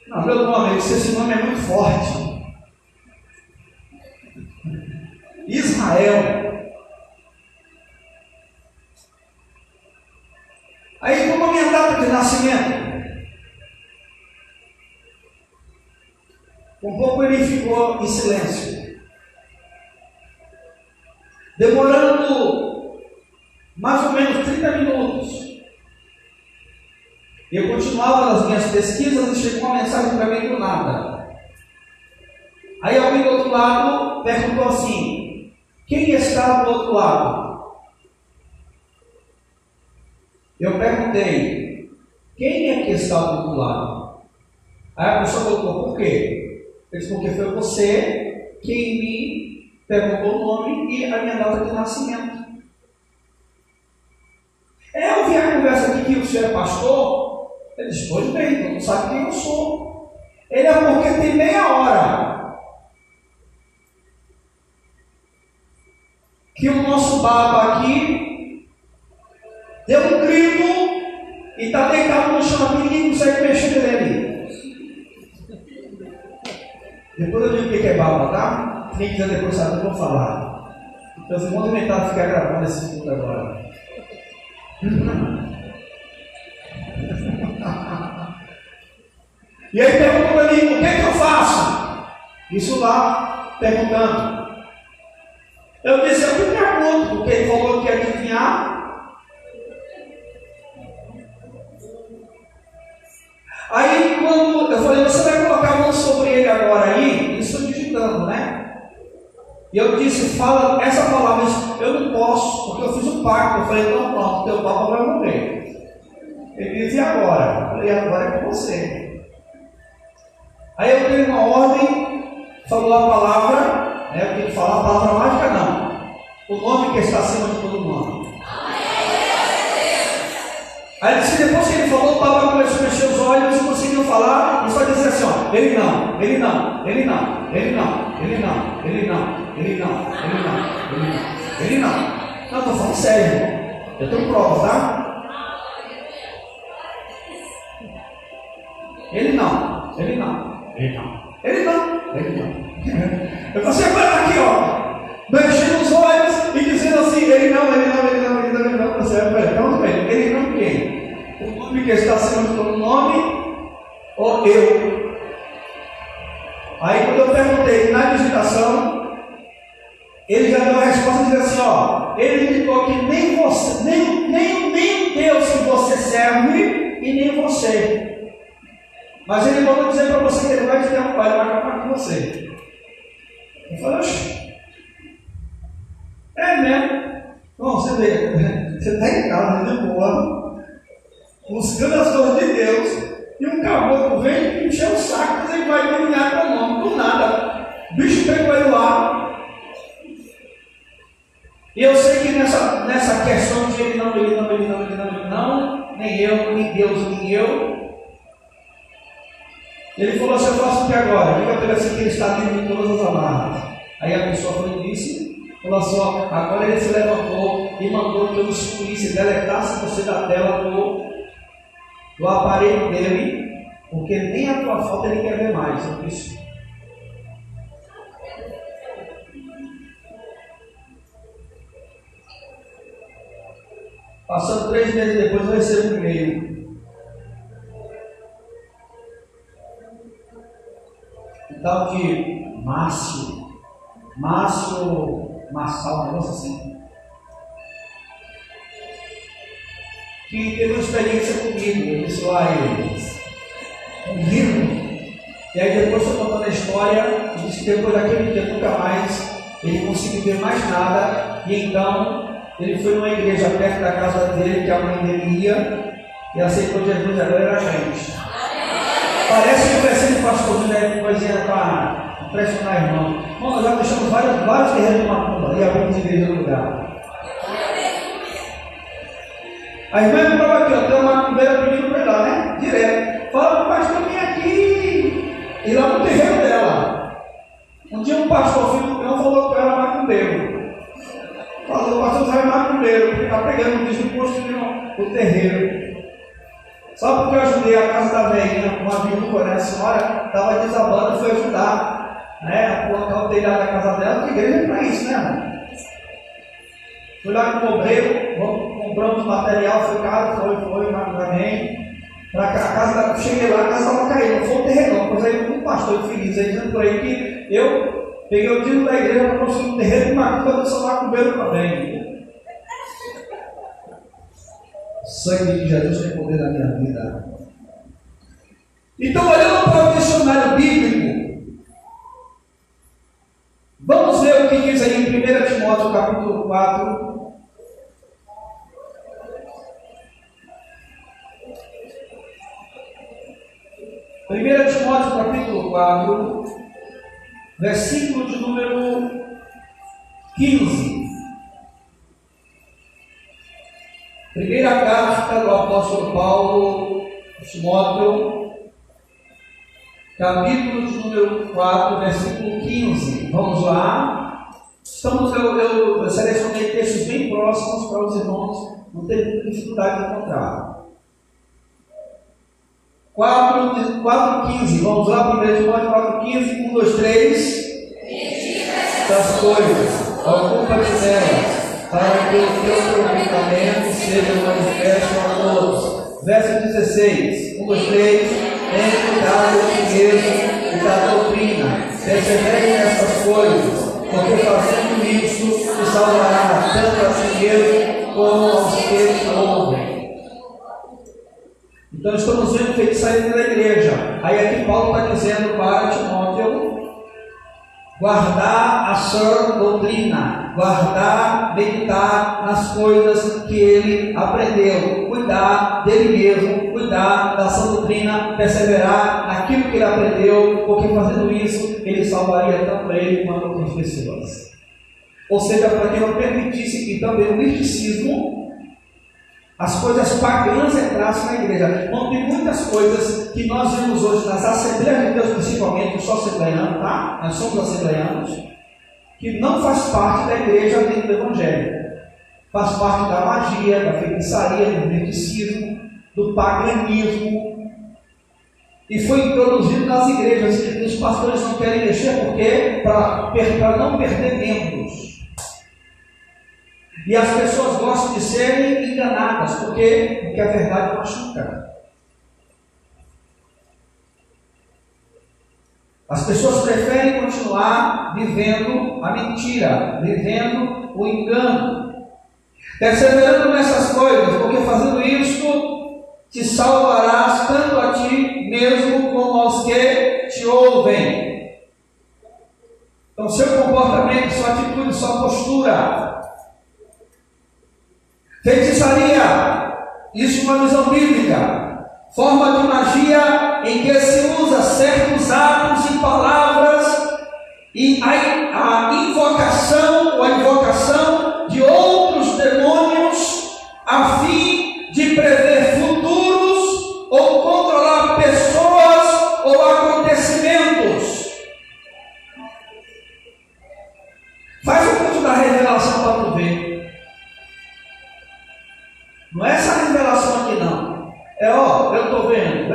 Não, meu nome, esse nome é muito forte. Israel. Aí, como a minha data de nascimento? Um pouco ele ficou em silêncio, demorando mais ou menos 30 minutos. Eu continuava nas minhas pesquisas e chegou uma mensagem para mim do nada. Aí alguém do outro lado perguntou assim: quem está do outro lado? Eu perguntei: quem é que está do outro lado? Aí a pessoa perguntou: por quê? Eu disse: porque foi você quem me perguntou o nome e a minha data de nascimento. Eu vi a conversa aqui que o senhor é pastor. Ele disse: pois bem, todo mundo sabe quem eu sou. Ele é porque tem meia hora que o nosso baba aqui deu um grito e está deitado no chão aqui, ninguém consegue mexer nele. Depois eu digo o que é baba, tá? Quem quiser depois saber, eu vou falar. Então, se vão tentar ficar gravando esse culto agora. E aí perguntou para mim: o que é que eu faço? Isso lá, perguntando. Eu disse: eu me pergunto, porque ele falou que ia adivinhar. Aí quando eu falei: você vai colocar a mão sobre ele agora aí? Isso digitando, né? E eu disse: fala essa palavra. Eu não posso, porque eu fiz um pacto. Eu falei: não, pronto, teu papa vai morrer. Ele disse: e agora? Eu falei: agora é com você. Aí eu dei uma ordem, falou a palavra, né? Eu tenho que falar a palavra mágica, não. O nome que está acima de todo nome. Aí disse, depois que ele falou, o Papa começou a mexer os olhos e conseguiu falar, e só dizia assim: ó, ele não, ele não, ele não, ele não, ele não, ele não, ele não, ele não, ele não, ele não. Não, estou falando sério, irmão. Eu tenho provas, tá? Ele não, ele não. Ele não. Ele não. Ele não. Você vai estar aqui, ó, mexendo os olhos e dizendo assim: ele não, ele não, ele não, ele não, ele não. Você vai perguntar: ele não quem? O nome que está acima de todo nome ou eu? Aí quando eu perguntei na visitação, ele já deu a resposta dizendo assim: ó, ele indicou que nem você, nem Deus que você serve e nem você. Mas ele mandou dizer para você que ele vai te derrubar, ele vai acabar com você. Eu falei: oxe, é mesmo? Bom, você vê, você está em casa, de boa, buscando as coisas de Deus, e um caboclo vem e encher o saco, e ele vai dominar com o nome, do nada. O bicho pegou ele lá. E eu sei que nessa questão de ele não, ele não, ele não, ele não, ele não, nem eu, nem Deus, nem eu. Ele falou assim: eu faço o que agora? Diga para ele assim que ele está dentro de todas as amarras. Aí a pessoa foi e disse, falou assim: ó, agora ele se levantou e mandou que eu excluísse, deletasse você da tela do aparelho dele, porque nem a tua foto ele quer ver mais. Eu disse. Passando 3 meses depois, eu recebo um e-mail. Tal de Márcio Marçal, um negócio assim, que teve uma experiência comigo. Eu disse lá um livro, e aí depois estou contando a história, e disse que depois daquele dia nunca mais ele conseguiu ver mais nada, e então ele foi numa igreja perto da casa dele, que a mãe dele ia, e aceitou Jesus, agora era gente. Parece que vai ser um pastorzinho, né? Coisinha para impressionar irmão. Bom, nós já deixamos vários terrenos de macumba e abrimos igreja no lugar. A irmã estava aqui, ó, tem uma macumbeira pedindo para ir lá, né? Direto. Fala para o pastor vir aqui. E lá no terreiro dela. Um dia um pastor, filho do cão, falou que eu era macumbeiro. Falou: o pastor sai macumbeiro, porque está pegando um disco e construindo o terreiro. Só porque eu ajudei a casa da velhinha com uma viúva, né? A senhora estava desabando, foi ajudar. né, colocar o telhado da casa dela, porque a igreja é para isso, né, irmão? Fui lá com o obreiro, compramos material, foi caro, foi, amém. Para a casa, cheguei lá, a casa estava caindo, não foi um terreno, pois aí um pastor feliz aí dizendo por aí que eu peguei o dízimo da igreja para construir um terreno e uma coisa só lá com o beiro também. O sangue de Jesus tem poder na minha vida. Então, olhando para o dicionário bíblico, vamos ver o que diz aí em 1 Timóteo capítulo 4. 1 Timóteo capítulo 4, versículo de número 15. Primeira carta do apóstolo Paulo a Timóteo, capítulo de número 4, versículo 15. Vamos lá. Eu selecionei textos bem próximos para os irmãos não terem dificuldade de encontrar. 4,15. Vamos lá, 1 Timóteo 4,15. 1, 2, 3. Das coisas, ocupa-te delas, para que o teu aproveitamento seja manifesto a todos. Verso 16. 1, 2, 3. Tenha cuidado de ti mesmo e da doutrina. Persevere nessas coisas, porque fazendo isso te salvará tanto a ti mesmo como aos que te ouvem. Então estamos vendo feitiçaria da igreja. Aí aqui Paulo está dizendo para Timóteo guardar a sã doutrina, guardar, meditar nas coisas que ele aprendeu, cuidar dele mesmo, cuidar da sã doutrina, perseverar naquilo que ele aprendeu, porque fazendo isso ele salvaria tanto ele quanto outras pessoas. Ou seja, para que não permitisse que também o misticismo, as coisas pagãs entrassem na igreja. Não tem muitas coisas que nós vemos hoje nas Assembleias de Deus, principalmente, eu sou assembleiano, tá? Nós somos assembleianos, que não faz parte da igreja dentro do Evangelho. Faz parte da magia, da feitiçaria, do misticismo, do paganismo. E foi introduzido nas igrejas, que os pastores não querem mexer, porque para não perder membros. E as pessoas gostam de serem enganadas, porque a verdade machuca. As pessoas preferem continuar vivendo a mentira, vivendo o engano, perseverando nessas coisas, porque fazendo isso te salvarás tanto a ti mesmo como aos que te ouvem. Então, seu comportamento, sua atitude, sua postura. Feitiçaria, isso é uma visão bíblica, forma de magia em que se usa certos atos e palavras e a invocação ou a invocação de outros demônios a fim de prever futuros ou controlar pessoas ou acontecimentos. Faz um curso da revelação para tu ver. Não é essa revelação aqui não. É eu estou vendo.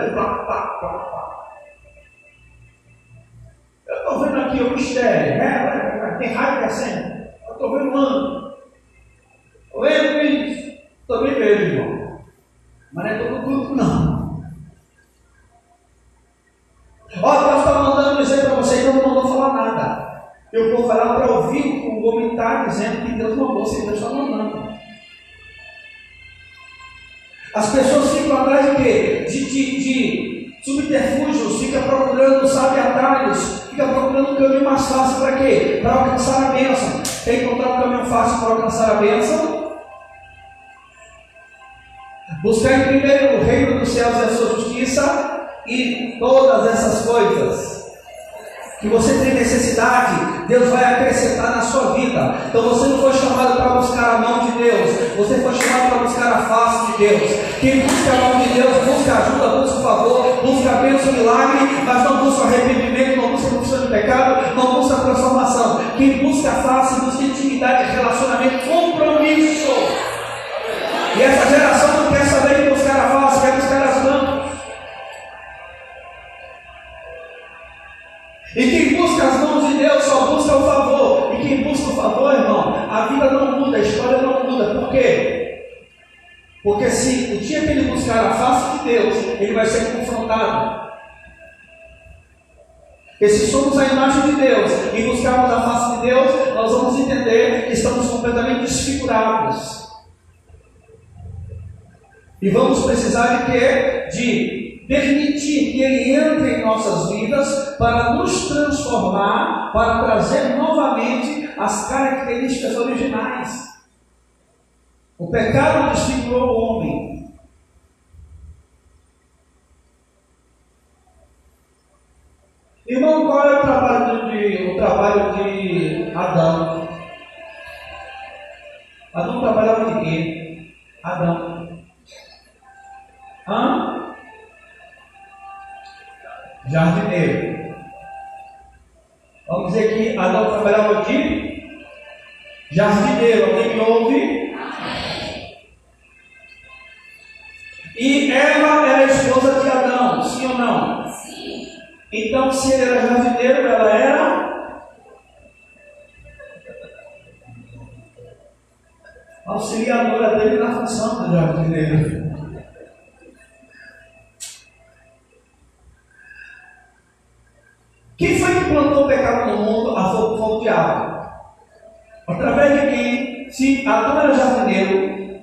Eu estou vendo aqui o mistério, né? Tem raio descendo. Eu estou vendo um anjo. Estou vendo isso. Também vejo, irmão. Mas não é todo grupo não. Deus está mandando dizer para você que eu não mandou falar nada. Eu vou falar para ouvir o homem está dizendo que Deus mandou, se Deus está mandando. As pessoas ficam atrás de quê? De subterfúgios, ficam procurando, sabe, atalhos, ficam procurando um caminho mais fácil para quê? Para alcançar a bênção. Quer encontrar um caminho fácil para alcançar a bênção? Buscar em primeiro o reino dos céus e a sua justiça e todas essas coisas que você tem necessidade, Deus vai acrescentar na sua vida. Então você não foi chamado para buscar a mão de Deus, você foi chamado para buscar a face de Deus. Quem busca a mão de Deus, busca ajuda, busca favor, busca bênção, milagre, mas não busca arrependimento, não busca confissão de pecado, não busca transformação. Quem busca a face, busca intimidade, relacionamento, compromisso. E essa geração não quer saber de buscar a face, quer buscar as mãos. E quem busca as mãos buscar a face de Deus, ele vai ser confrontado. Porque se somos a imagem de Deus e buscarmos a face de Deus, nós vamos entender que estamos completamente desfigurados. E vamos precisar de quê? De permitir que Ele entre em nossas vidas para nos transformar, para trazer novamente as características originais. O pecado desfigurou o homem. Irmão, qual é o trabalho de Adão? Adão trabalhava de quê? Adão. Jardineiro. Vamos dizer que Adão trabalhava de jardineiro. Alguém me ouve? E Eva era a esposa de Adão, sim ou não? Sim. Então, se ele era jardineiro, ela era auxiliadora dele na função do jardineiro. Quem foi que plantou o pecado no mundo? Foi o diabo. Através de quem? Se Adão era jardineiro,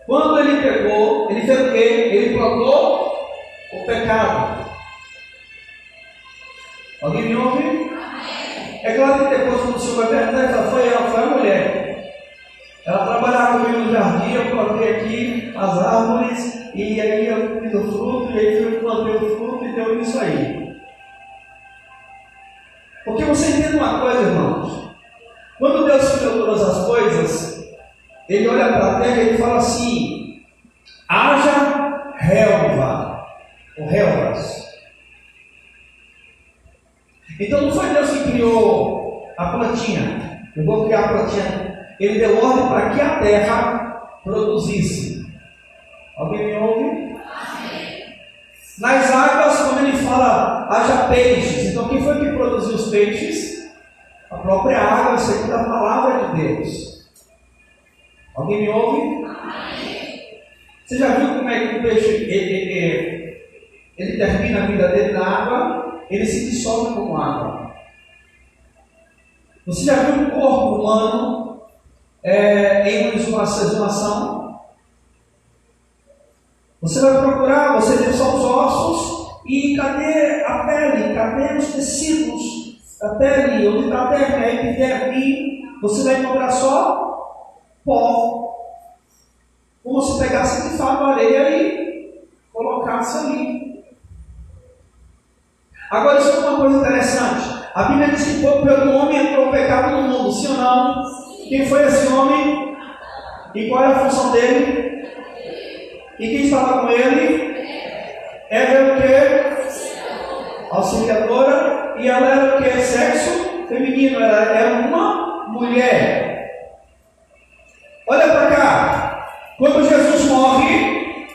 quando ele pegou, ele fez o quê? Ele plantou o pecado. Alguém me ouve? É claro que depois, quando o Senhor vai perguntar, foi a mulher. Ela trabalhava comigo no jardim, eu plantei aqui as árvores, e aí eu fiz o fruto, e aí eu plantei o fruto, e deu isso aí. Porque você entende uma coisa, irmãos? Quando Deus criou todas as coisas, Ele olha para a terra e Ele fala assim: haja relva, ou relvas. Então não foi Deus que criou a plantinha. Eu vou criar a plantinha. Ele deu ordem para que a terra produzisse. Alguém me ouve? Nas águas, quando ele fala, haja peixes. Então quem foi que produziu os peixes? A própria água, segundo a palavra de Deus. Alguém me ouve? Você já viu como é que o peixe ele termina a vida dele na água? Ele se dissolve como água. Você já viu o corpo humano em uma exumação? Você vai procurar, você vê só os ossos, e cadê a pele? Cadê os tecidos? A pele, onde está a terra, a epiderme, você vai encontrar só pó. Como se pegasse de fato areia e colocasse ali. Agora, isso é uma coisa interessante. A Bíblia diz que pelo homem entrou o pecado no mundo, sim ou não? Quem foi esse homem? E qual era a função dele? E quem estava com ele? Ela era o quê? Auxiliadora. E ela era o quê? Sexo feminino. Ela era uma mulher. Olha para cá. Quando Jesus morre,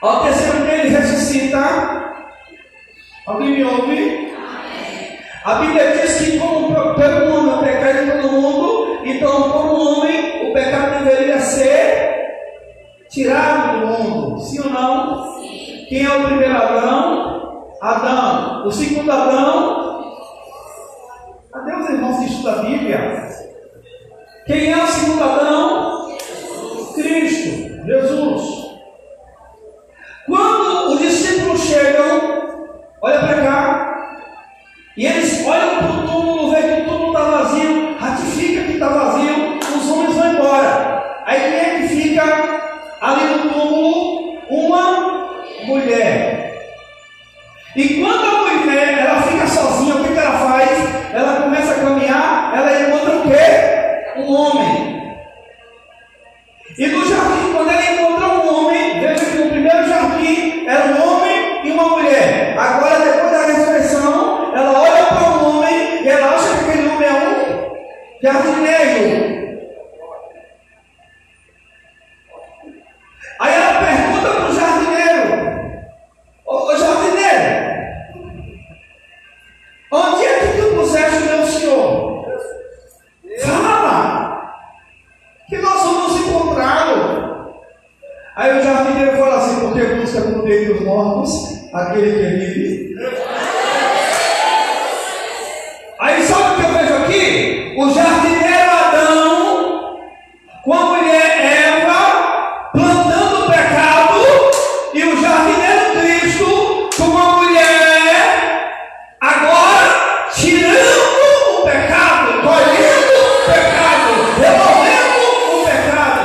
ao terceiro dia ele ressuscita. Alguém me ouve? A Bíblia diz que como pelo homem o pecado de todo mundo, então como homem o pecado deveria ser tirado do mundo, sim ou não? Sim. Quem é o primeiro Adão? Adão. O segundo Adão? Cadê os irmãos que estudam a Bíblia? Quem é o segundo Adão? Cristo, Jesus. Quando os discípulos chegam, olha para cá, e eles olham para o túmulo, veem que o túmulo está vazio, ratifica que está vazio, os homens vão embora. Aí quem é que fica ali no túmulo? Uma mulher. E quando a mulher ela fica sozinha, o que ela faz? Ela começa a caminhar, ela encontra o quê? Um homem. E no jardim, quando ela encontra um homem, veja que no primeiro jardim era um homem e uma mulher. Agora, depois da ressurreição, ela olha para um homem e ela acha que aquele homem é um jardineiro. Aí ela pergunta para o jardineiro: ô jardineiro, onde é que tu puseste o meu senhor? Fala, que nós vamos encontrá-lo. Aí o jardineiro mortos, aquele que vive. Aí sabe o que eu vejo aqui? O jardineiro Adão com a mulher Eva plantando o pecado, e o jardineiro Cristo com a mulher agora tirando o pecado, colhendo o pecado, removendo o pecado.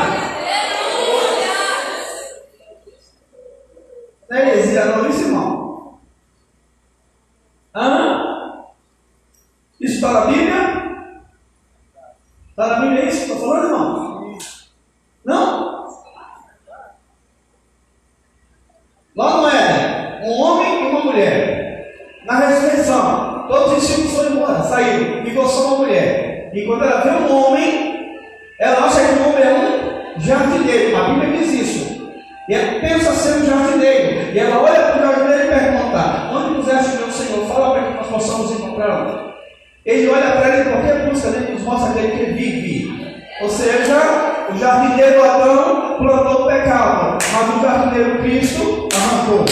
Não é heresia não, isso, irmão? Isso está na Bíblia? Está na Bíblia isso que eu estou falando, irmão? Não? Lá no Éden, um homem e uma mulher. Na ressurreição, todos os discípulos foram embora, saíram, ficou só uma mulher. E quando ela vê um homem, ela acha que o homem é um jardineiro. A Bíblia diz isso. E ela pensa ser um jardineiro. E ela olha para o jardineiro e pergunta: onde puseste o meu Senhor? Fala para que nós possamos encontrá-lo. Ele olha para ele em qualquer busca, ele nos mostra aquele que vive. Ou seja, o jardineiro Adão plantou o pecado, mas o jardineiro Cristo arrancou.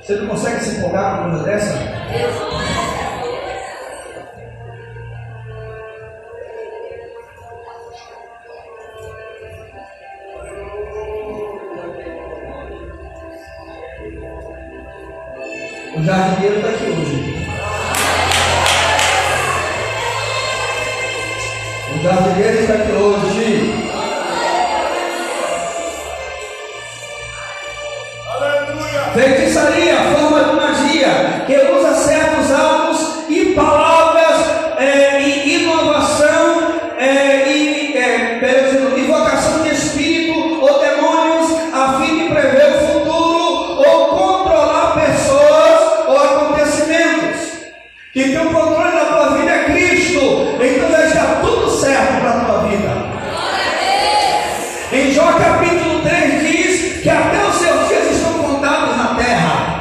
Você não consegue se empolgar com uma coisa dessa? O jardineiro está aqui hoje. O jardineiro está aqui hoje. Feitiçaria, forma de magia, que usa certos atos e palavras, e inovação, invocação de espírito ou demônios, a fim de prever o futuro ou controlar pessoas ou acontecimentos. Que tem o controle da tua vida é Cristo, então já está tudo certo para a tua vida. Em Jó capítulo 3 diz que até os seus dias estão contados na terra.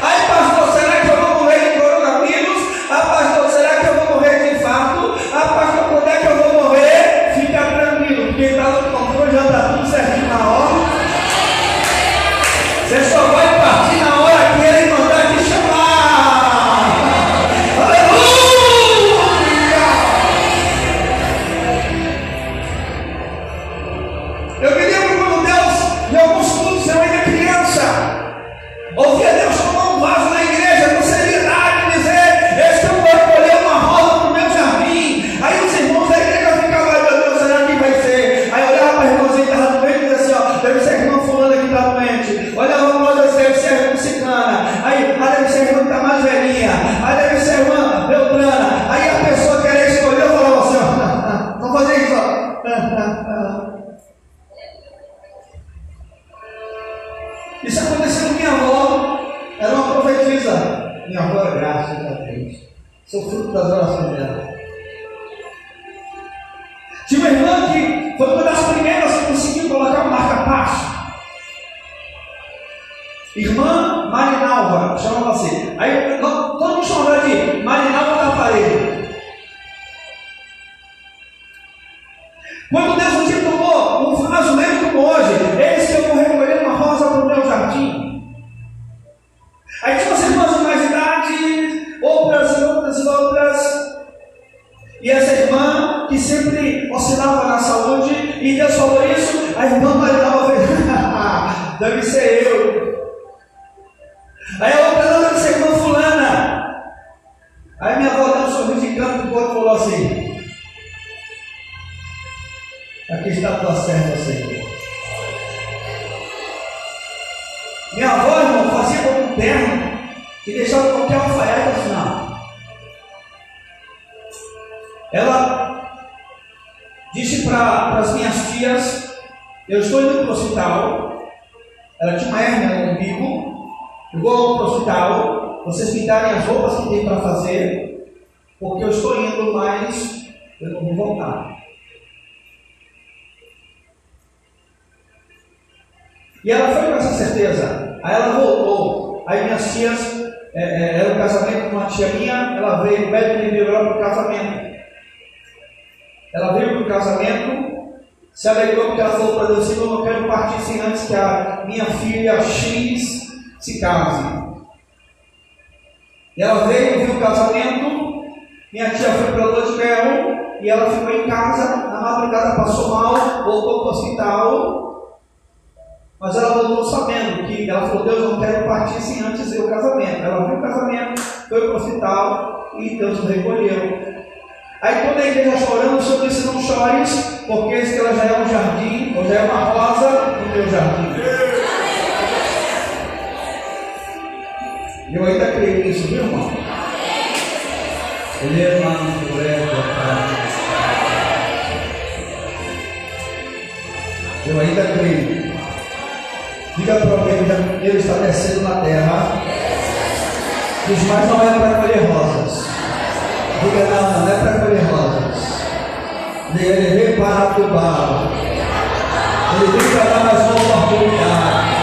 Aí, pastor, será que eu vou morrer de coronavírus? Pastor, será que eu vou morrer de infarto? Pastor, quando é que eu vou morrer? Fica tranquilo, porque está no controle, já está tudo certinho na hora. Você só vai partir na hora que ele mandar te chamar. Aleluia! Eu me lembro quando Deus, em alguns cultos, eu ainda criança, ouvia Deus tomar um vaso na igreja com seriedade, dizer: este vai colher uma rosa para o meu jardim. Aí os irmãos da igreja ficavam: meu Deus, será que vai ser? Aí olhava para a irmãzinha que estava doente e dizia assim: deve ser a irmã fulana que está doente. Olhava para nós, deve ser a irmã ciclana. Aí deve ser a irmã que está mais velhinha. Aí deve ser a irmã Beltrana. Aí a pessoa que era escolher falava assim: vamos fazer isso, ó. Isso aconteceu com minha avó, era uma profetisa. Minha avó é graças a Deus. Sou fruto das orações dela. Tinha uma irmã que foi uma das primeiras que conseguiu colocar um marca-passo. Irmã Marinalva, chamava assim. Aí todo mundo chamava de Marinalva da parede. Quando Deus um dia tomou um vaso mesmo como hoje, eis que eu vou recolher uma rosa para o meu jardim. Aí tinha umas irmãs de mais idade, outras e outras e outras. E essa irmã que sempre oscilava na saúde, e Deus falou isso, a irmã Marinalva fez: deve ser eu. Aí a outra: não, deve ser a irmã fulana. Aí minha avó deu um sorriso de canto do corpo e falou assim: aqui está a tua serva, Senhor. Minha avó, irmão, fazia como um terno e deixava qualquer alfaiate no final. Ela disse para as minhas tias: eu estou indo para o hospital. Ela tinha uma hérnia no umbigo. Eu vou para o hospital. Vocês me darem as roupas que tem para fazer, porque eu estou indo, mas eu não vou voltar. E ela foi com essa certeza. Aí ela voltou. Aí minhas tias, era um casamento com uma tia minha, ela veio, o médico me liberou para o casamento. Ela veio para o casamento, se alegrou porque ela falou para Deus: Senhor, eu não quero partir sem antes que a minha filha X se case. E ela veio, viu o casamento, minha tia foi para a lua de mel, e ela ficou em casa, na madrugada passou mal, voltou para o hospital, mas ela voltou sabendo que, ela falou: Deus, eu não quero partir sem antes ver o casamento. Ela viu o casamento, foi para o hospital, e Deus o recolheu. Aí toda a igreja chorando, o Senhor disse: não chores, porque esse que ela já é um jardim, ou já é uma rosa no meu jardim. Eu ainda creio nisso, viu, irmão? Ele é lá no eu ainda creio. Diga para alguém: Deus está descendo na terra. Diz: mas não é para colher rosas. Diga: não é para colher rosas. Diga: ele veio para adubar. Ele veio para dar mais uma oportunidade.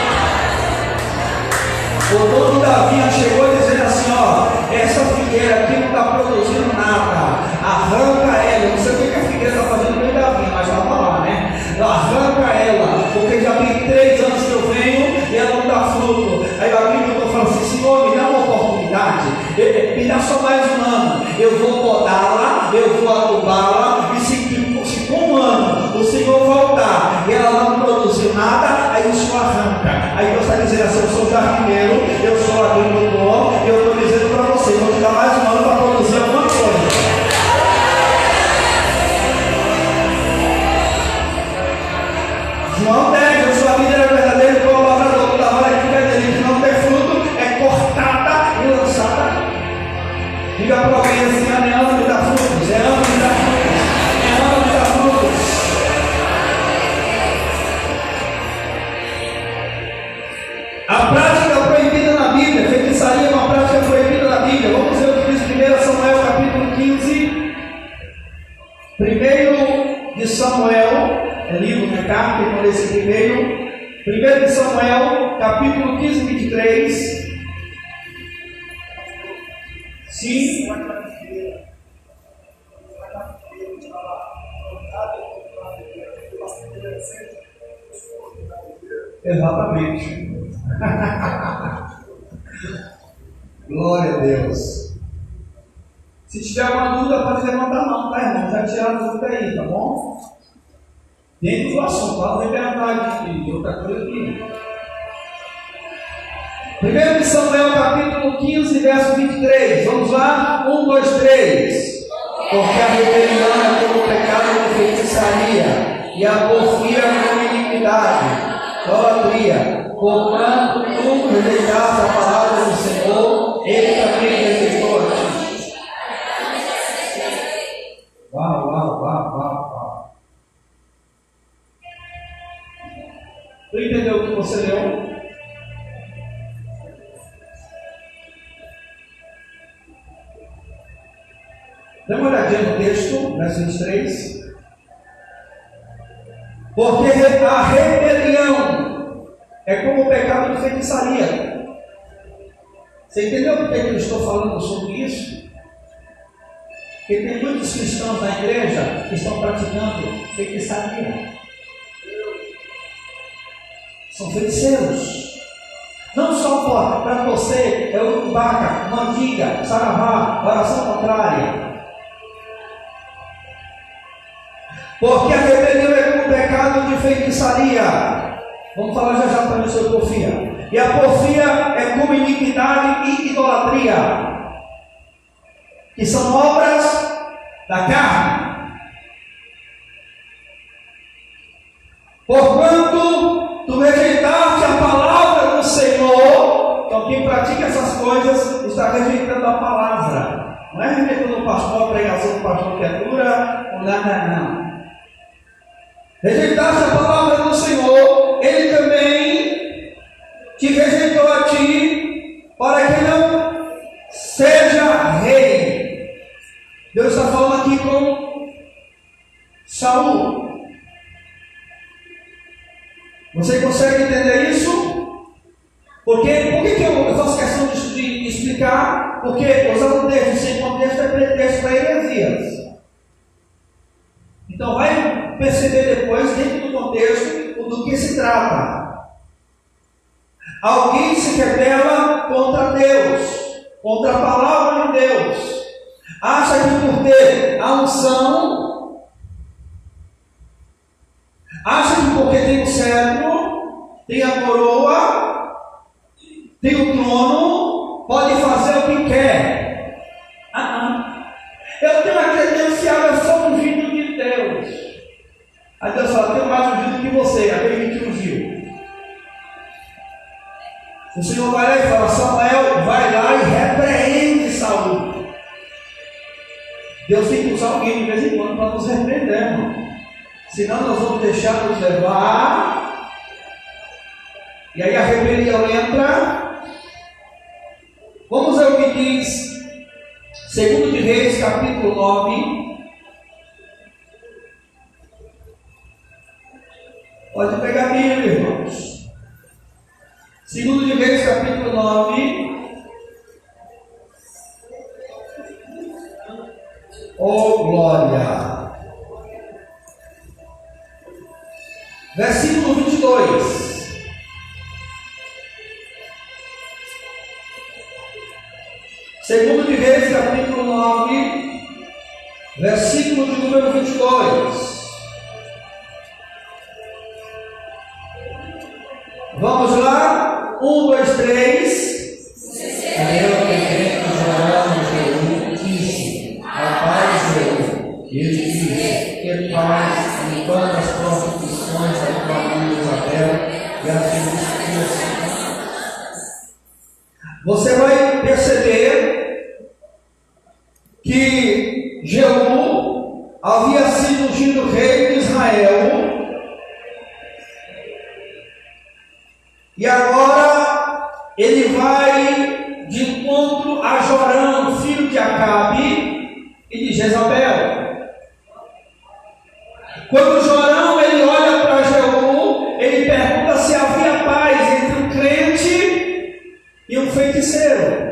O dono da vinha chegou dizendo assim: ó, essa figueira aqui não está produzindo nada. Arranca ela. Eu não sei o que a figueira está fazendo no meio da vinha, mas estava lá, né? Arranca ela, porque já tem 3 anos que eu venho e ela não dá fruto. Aí o amigo falou assim: Senhor, me dá uma oportunidade, me dá só mais um ano. Eu vou podá-la, eu vou adubá-la, e se com 1 ano o Senhor voltar e ela não produziu nada, aí o Senhor arranca. Aí Deus está dizendo assim: eu sou jardineiro, eu sou agricultor, e eu estou dizendo para você: vou te dar mais um ano para produzir alguma coisa. João 10, a sua vida é verdadeira como o lavrador, toda hora que tiver dele que não tem fruto, é cortada e lançada. Diga para alguém assim: é ano de dar frutos, é ano de dar frutos, é ano de dar frutos. A prática proibida na Bíblia, feitiçaria é uma prática proibida na Bíblia. Vamos ver o que diz 1 Samuel capítulo 15. 1 de Samuel, é livro, né? Carta, que eu esse primeiro. 1 de Samuel, capítulo 15, 23. Sim. Exatamente. Glória a Deus. Se tiver alguma dúvida, pode levantar a mão, tá, irmão? Já tirar a dúvida aí, tá bom? Dentro do assunto, pode perguntar de outra coisa aqui. 1 de Samuel, capítulo 15, verso 23. Vamos lá? 1, 2, 3. Porque a rebelião é como o pecado de feitiçaria, e a porfia como iniquidade. Idolatria. Portanto, tu rejeitaste a palavra do Senhor, ele também rejeitou a ti. Uau. Tu entendeu o que você leu? Dá uma olhadinha no texto, verso 23. Porque a rebelião é como o pecado de feitiçaria. Você entendeu por que eu estou falando sobre isso? Porque tem muitos cristãos na igreja que estão praticando feitiçaria. São feiticeiros. Não só para você, é o Urubaca, Mandiga, Saravá, oração contrária. Porque a rebelião é como pecado de feitiçaria. Vamos falar já para mim sobre porfia. E a porfia é como iniquidade e idolatria, que são obras da carne. Porquanto tu rejeitaste a palavra do Senhor. Então quem pratica essas coisas está rejeitando a palavra. Não é rejeitando o pastor, a pregação do pastor que é dura, ou nada, não. Rejeitaste a palavra do Senhor, ele também te rejeitou a ti, para que não seja rei. Deus está falando aqui com Saul. Você consegue entender isso? Por que eu faço questão de explicar? Porque usando o texto sem contexto é pretexto para heresias. trata. Alguém se rebela contra Deus, contra a palavra de Deus. Acha que por ter a unção, acha que porque tem o cetro, tem a coroa, tem o trono, pode fazer o que quer. Eu tenho a credencial, eu sou ungido de Deus. Aí Deus fala, eu tenho mais ungido que você, aquele que te ungiu. O Senhor vai lá e fala, Samuel, vai lá e repreende Saul. Deus tem que usar alguém de vez em quando para nos repreender, irmão. Senão nós vamos deixar nos levar. E aí a rebelião entra. Vamos ver o que diz 2 de Reis, capítulo 9. Pode pegar a Bíblia, irmãos. 2 de Reis, capítulo 9. Oh, glória! Versículo 22. Segundo de Reis, capítulo 9, versículo de número 22. Vamos lá? 1, 2, 3. Eu peguei o João disse, rapaz, ele disse, que faz enquanto as prostituições da tua mãe Isabel e as injustiças. Você vai perceber que Jeú havia sido ungido rei de Israel. E agora ele vai de encontro a Jorão, filho de Acabe e de Jezabel. Quando Jorão ele olha para Jeú, ele pergunta se havia paz entre um crente e um feiticeiro.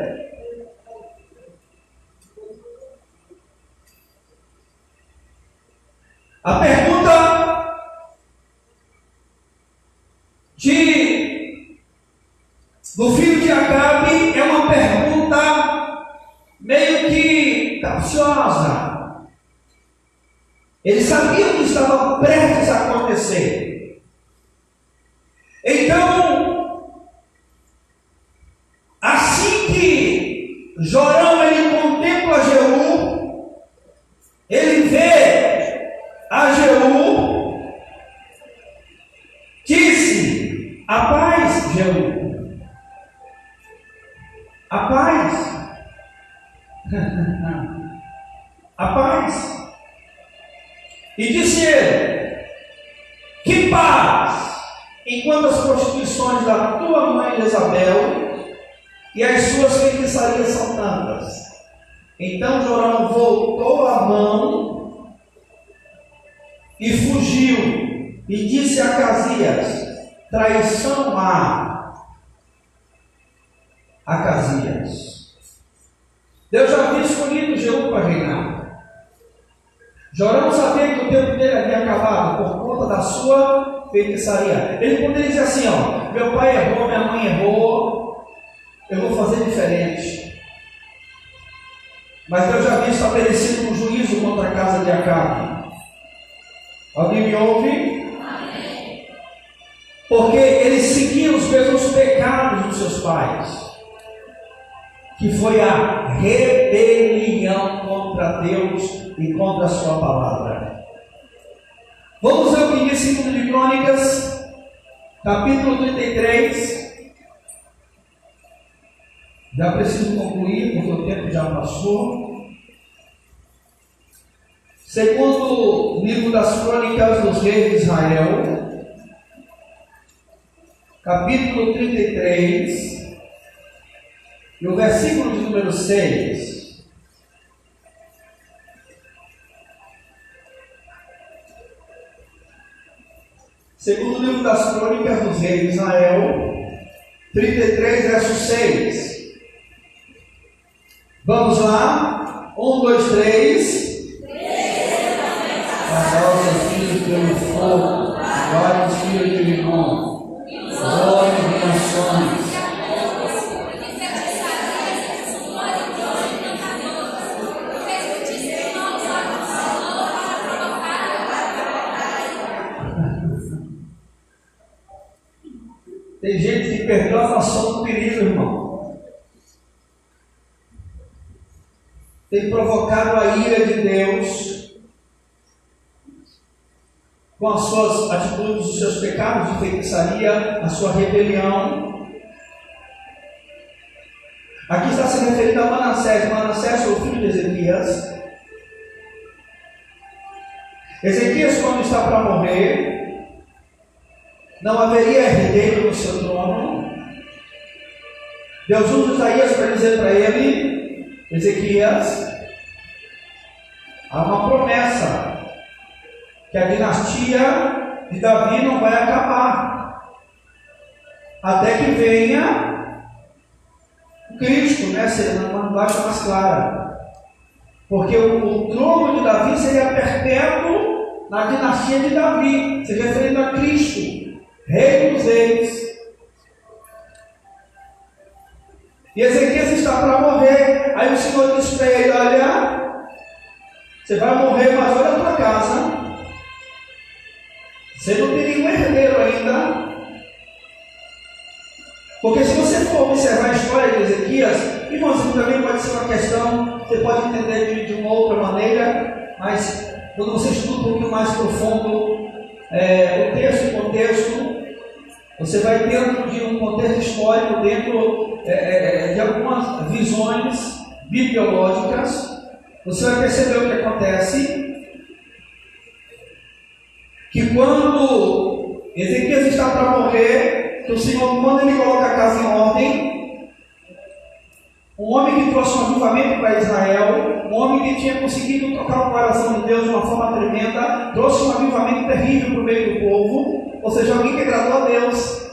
A pergunta do filho de Acabe é uma pergunta meio que capciosa. Ele sabia o que estava prestes a acontecer. Então, assim que Jorão ele contempla Jeú, ele vê a Jeú, disse: a paz, Jeú. A paz. A paz. E disse ele: que paz, enquanto as prostituições da tua mãe Isabel e as suas feitiçarias são tantas. Então Jorão voltou a mão e fugiu, e disse a Acasias: traição há. Acasias. Deus já havia escolhido Jeú para reinar. Jorão sabia que o tempo dele havia acabado por conta da sua feitiçaria. Ele poderia dizer assim: ó, meu pai errou, minha mãe errou, eu vou fazer diferente. Mas Deus já havia estabelecido um juízo contra a casa de Acabe. Alguém me ouve? Amém. Porque eles seguiam os mesmos pecados dos seus pais, que foi a rebelião contra Deus e contra a sua palavra. Vamos ver o que diz 2 de Crônicas, capítulo 33. Já preciso concluir, porque o tempo já passou. Segundo livro das Crônicas dos Reis de Israel, capítulo 33. E o versículo de número 6. Segundo livro das Crônicas dos Reis de Israel, 33, verso 6. Vamos lá? 1, 2, 3. Passar o seu filho pelo fogo, agora os filhos de Limão. noção do perigo, irmão. Tem provocado a ira de Deus com as suas atitudes, os seus pecados de feitiçaria, a sua rebelião. Aqui está se referindo a Manassés. Manassés foi o filho de Ezequias. Ezequias, quando está para morrer, não haveria herdeiro no seu trono. Deus usa Isaías para dizer para ele, Ezequias, há uma promessa, que a dinastia de Davi não vai acabar, até que venha o Cristo, né? Seria uma linguagem mais clara. Porque o trono de Davi seria perpétuo na dinastia de Davi, se referindo a Cristo, Rei dos Reis. E Ezequias está para morrer. Aí o Senhor diz para ele: olha, você vai morrer, mas olha a tua casa. Você não teria um herdeiro ainda. Porque se você for observar a história de Ezequias, irmãos, isso também pode ser uma questão, você pode entender de uma outra maneira, mas quando você estuda um pouquinho mais profundo o contexto, você vai dentro de um contexto histórico, dentro de algumas visões bibliológicas, você vai perceber o que acontece, que quando Ezequias está para morrer, que o Senhor, quando ele coloca a casa em ordem, um homem que trouxe um avivamento para Israel, um homem que tinha conseguido tocar o coração de Deus de uma forma tremenda, trouxe um avivamento terrível para o meio do povo, ou seja, alguém que agradou a Deus.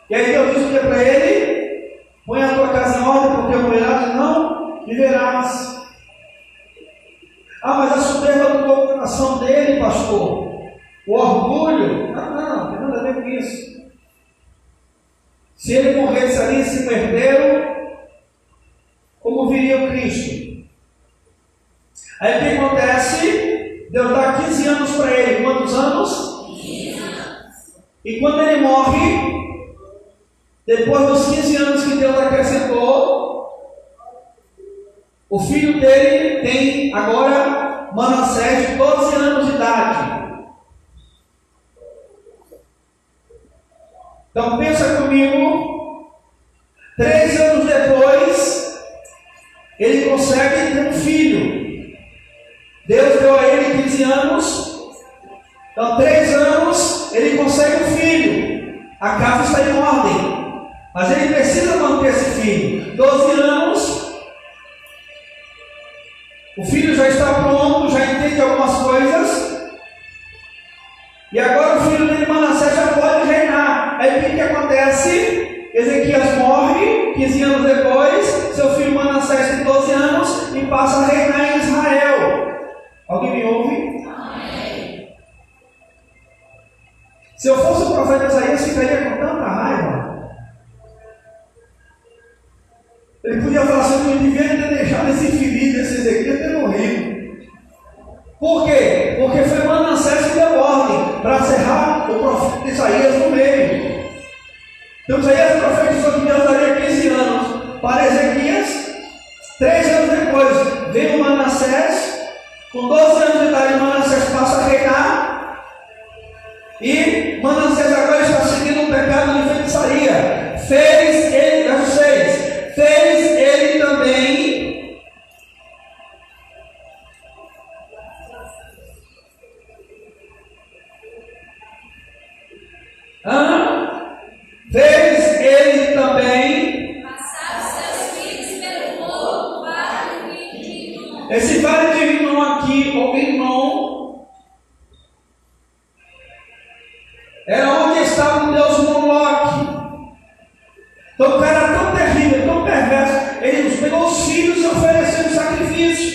E aí Deus disse para ele: põe a tua casa em ordem, porque mulherada não viverás. Ah, mas a soberba do coração dele, pastor, o orgulho, não tem nada a ver com isso. Se ele morresse ali sem herdeiro, como viria o Cristo? Aí o que acontece? Deus dá 15 anos para ele. Quantos anos? 15 anos. E quando ele morre, depois dos 15 anos que Deus acrescentou, o filho dele tem agora Manassés de 12 anos de idade. Então pensa comigo, 3 anos depois, ele consegue ter um filho. Deus deu a ele 15 anos, então 3 anos ele consegue um filho. A casa está em ordem, mas ele precisa manter esse filho. 12 anos, o filho já está pronto, já entende algumas coisas, e agora o filho dele, Manassés, já pode reinar. Aí o que acontece? Ezequias morre, 15 anos depois, seu filho Manassés tem 12 anos e passa a reinar em Israel. Alguém me ouve? Amém. Se eu fosse o profeta Isaías, ficaria com tanta raiva. Ele podia falar assim: eu não devia ter deixado esse infeliz, esse Ezequias ter morrido. Por quê? Porque foi Manassés que deu ordem para cerrar o profeta Isaías no meio. Então Isaías profetizou que Deus daria 15 anos para Ezequias. 3 anos depois veio Manassés, com 12 anos de idade Manassés passa a reinar, e Manassés agora está seguindo um pecado de feitiçaria. Fez ele, verso 6, fez ele também fez ele também passar os seus filhos pelo povo, vale de Rinom. Esse vale de Rinom aqui, ou Rinom, era onde estava o deus Moloque. Então o cara era tão terrível, tão perverso, ele pegou os filhos e ofereceu em sacrifício.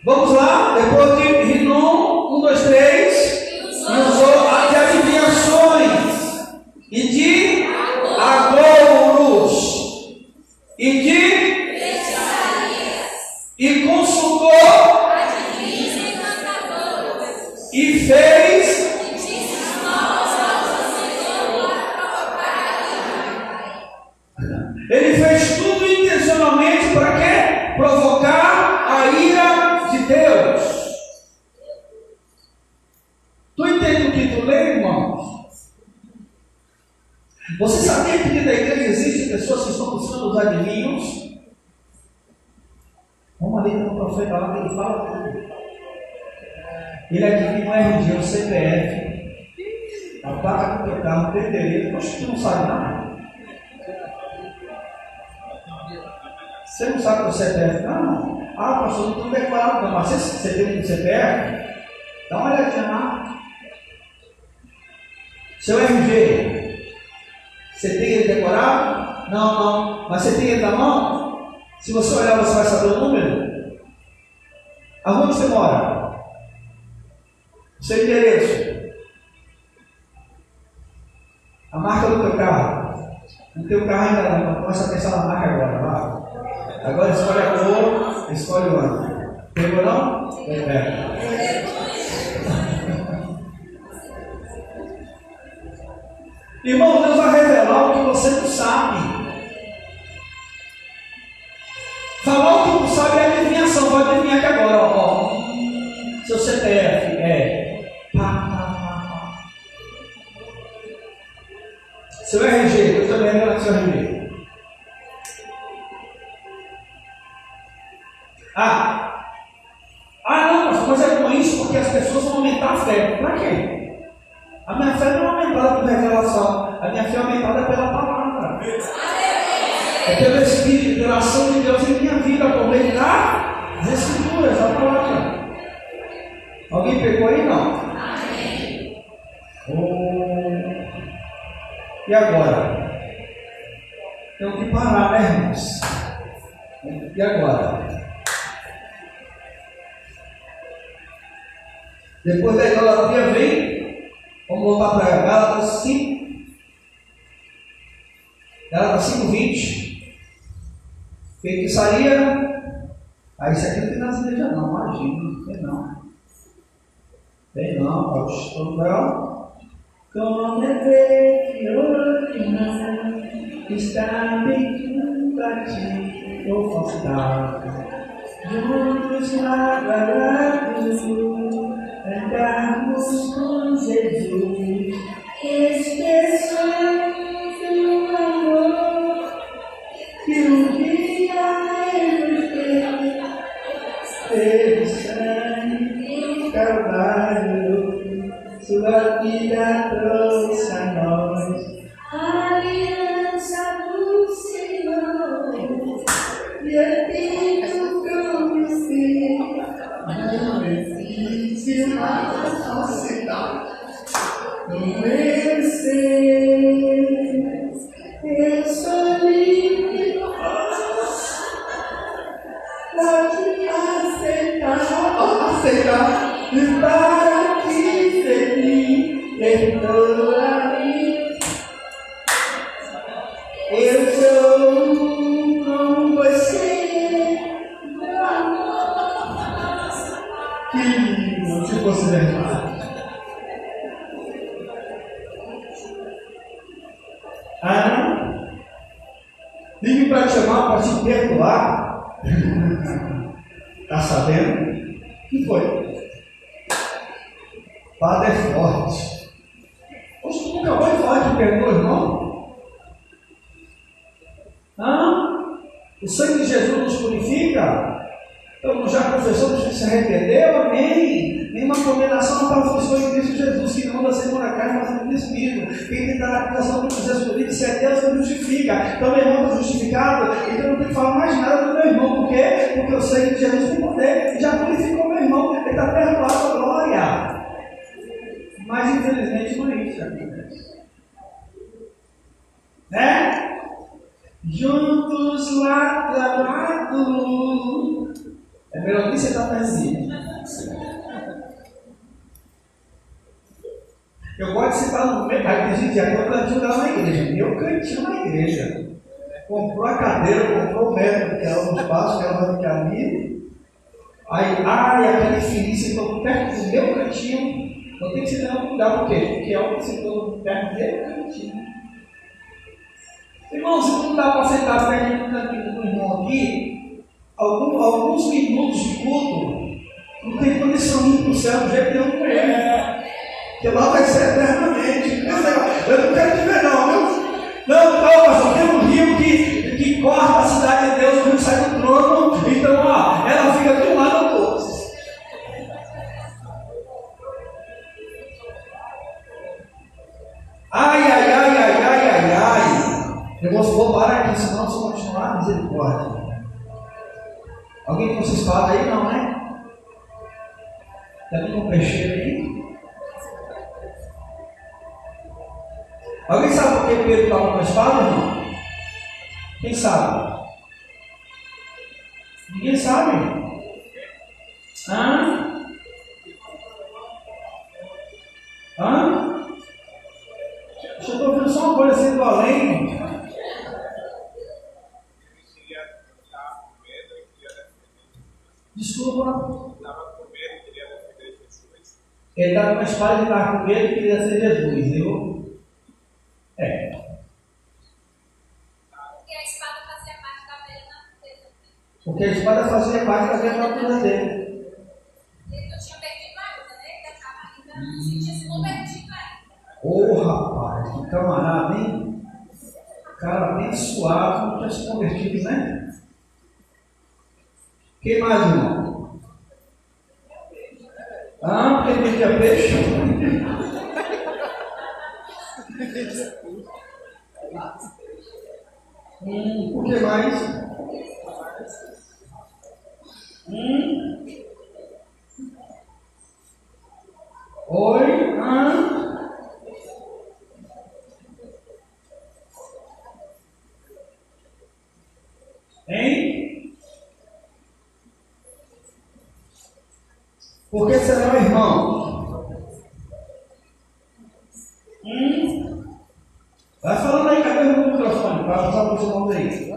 Vamos lá, depois de Rinom, 1, 2, 3. E usou de adivinhações, e de agouros, e de feitiçarias, e consultou adivinhos e encantadores, e fez Você sabia que dentro da igreja existem pessoas que estão buscando os adivinhos? Vamos ali no profeta lá que ele fala tudo. Ele adivinha o RG, o CPF, a placa do teu carro, o teu endereço. Poxa, tu não sabe nada? Você não sabe o CPF? Não. Ah, pastor, não estou decorado não. Mas você tem um CPF? Dá uma olhadinha lá. Seu RG, você tem ele decorado? Não. Mas você tem ele na mão? Se você olhar, você vai saber o número? Aonde você mora? Seu endereço? A marca do teu carro? O teu carro ainda não. Começa a pensar na marca agora. Vai. Agora escolhe a cor, escolhe o ano. Pegou não? Irmão, Deus vai revelar o que você não sabe. Falar o que não sabe é adivinhação. Vai adivinhar aqui agora, ó. Seu CPF é Seu RG, eu também lembro seu RG. Não, mas é com isso porque as pessoas vão aumentar a fé. Para quê? A minha fé não é aumentada por revelação, a minha fé é aumentada pela palavra. É pelo Espírito, pela ação de Deus em minha vida, por meio das Escrituras, a palavra. Alguém pegou aí? Não? E agora? Tenho que parar, né, irmãos? E agora? Depois da idolatria vem, vamos voltar para Gálatas 5. Gálatas 5:20. Feitiçaria. Isso aqui não tem nas igrejas não, imagina, não tem não. Tem não, poxa, todo grau. Como é que está bem para ti, eu posso dar. Juntos aguardados, andarmos com Jesus, expressando o amor que um dia ele teve sangue no Calvário, sua vida trouxe a nós a aliança do Senhor, e eu tenho prometido. Não existe mais falsidade no meu ser. Eu sou livre, pode aceitar, estar aqui feliz, perdoa-me. Eu sou com você, meu amor. Que lindo, se fosse verdade. Ligue para te chamar, para te perdoar. Está sabendo? O que foi? Padre é forte. Poxa, tu nunca vai falar que perdoa, irmão? O sangue de Jesus nos purifica? Então já confessou que se arrependeu? Amém. Nenhuma condenação para os pessoas em Cristo Jesus, que não anda segundo a carne, mas no Espírito. Quem tem a acusação por Jesus por se é Deus que justifica. Então meu irmão está justificado, então eu não tenho que falar mais nada do meu irmão. Por quê? Porque o sangue de Jesus tem poder e já purificou meu irmão. Ele está perdoado a glória. Mas infelizmente não é isso, amigos. Né? Juntos lado a lado. É melhor que você está fazendo. Eu gosto de citar no meio. Aí tem gente que tem um cantinho dela na igreja. Meu cantinho na igreja. Comprou a cadeira, comprou o metro, que era um espaço, que era no caminho. Aí, aquela infinita, então perto do meu cantinho. Não tem que ser em outro lugar, por quê? Porque é o que se torna perto do meu cantinho. Irmão, se não dá para sentar perto do cantinho do irmão aqui, alguns minutos de culto, não tem condição de ir para o céu do jeito que eu não conheço. Porque lá vai ser eternamente. Eu não quero te ver não, viu? Não, pastor, tem um rio que corta a cidade de Deus, o rio sai do trono, então ela fica de um lado do outro. Ai. Eu vou parar aqui, senão se continuar, misericórdia. Alguém com essa espada aí? Não, né? Tem um peixeiro aí? Alguém sabe por que Pedro estava com a espada, irmão? Quem sabe? Ninguém sabe. Eu estou vendo só uma coisa assim do além. Desculpa. Ele estava com a espada e estava com medo e queria ser Jesus, viu? Porque a espada fazia parte da velha natureza. Porque a espada fazia parte da velha natureza dele. Ele não tinha perdido ainda, né? Ele estava ainda, não tinha se convertido ainda. Ô rapaz, que camarada, hein? Cara abençoado, não tinha se convertido, né? Quem mais, irmão? Porque ele vendia peixe? Por que mais? Oi? Hein? Por que será, irmão? Vai falando aí, cadê o microfone? Vai passar por esse nome aí.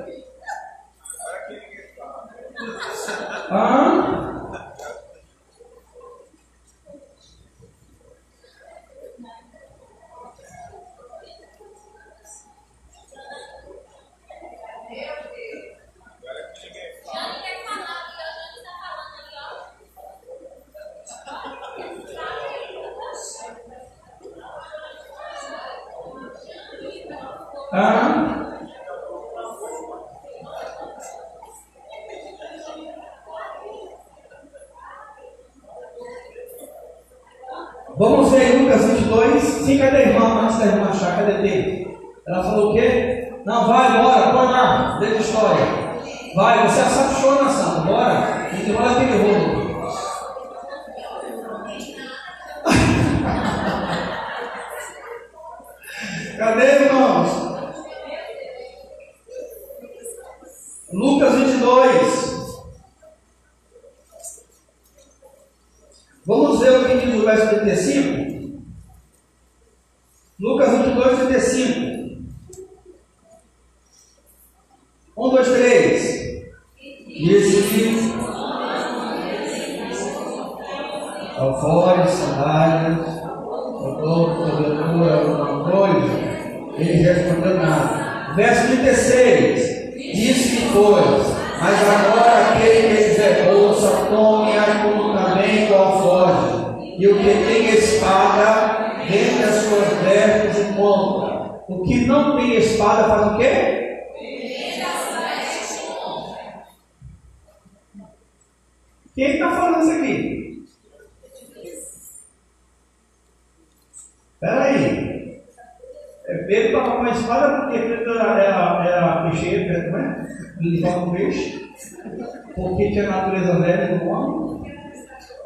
Vamos ver Lucas 22. Sim, cadê a irmã? Antes da irmã achar, cadê dele? Ela falou o quê? Não, vai, bora, põe lá, deixa a história. Vai, você sabe chorar na santa, bora. A gente vai aquele rolo. Cadê, irmãos? Lucas 22. Vamos ver o que diz o verso 35. Lucas 22, 35. 1, 2, 3. Disse alforjes, sandálias, cobertura, ele respondeu nada. Verso 36. Disse pois, mas agora aquele que quiser bolsa, tome-a como também o alforje, e o que tem espada, vende as suas vestes e compra. O que não tem espada faz o quê? Quem está falando isso aqui? Espera aí. Pedro estava com a espada porque Pedro era peixeiro, não é? Ele limpava o peixe. Porque tinha a natureza velha do homem.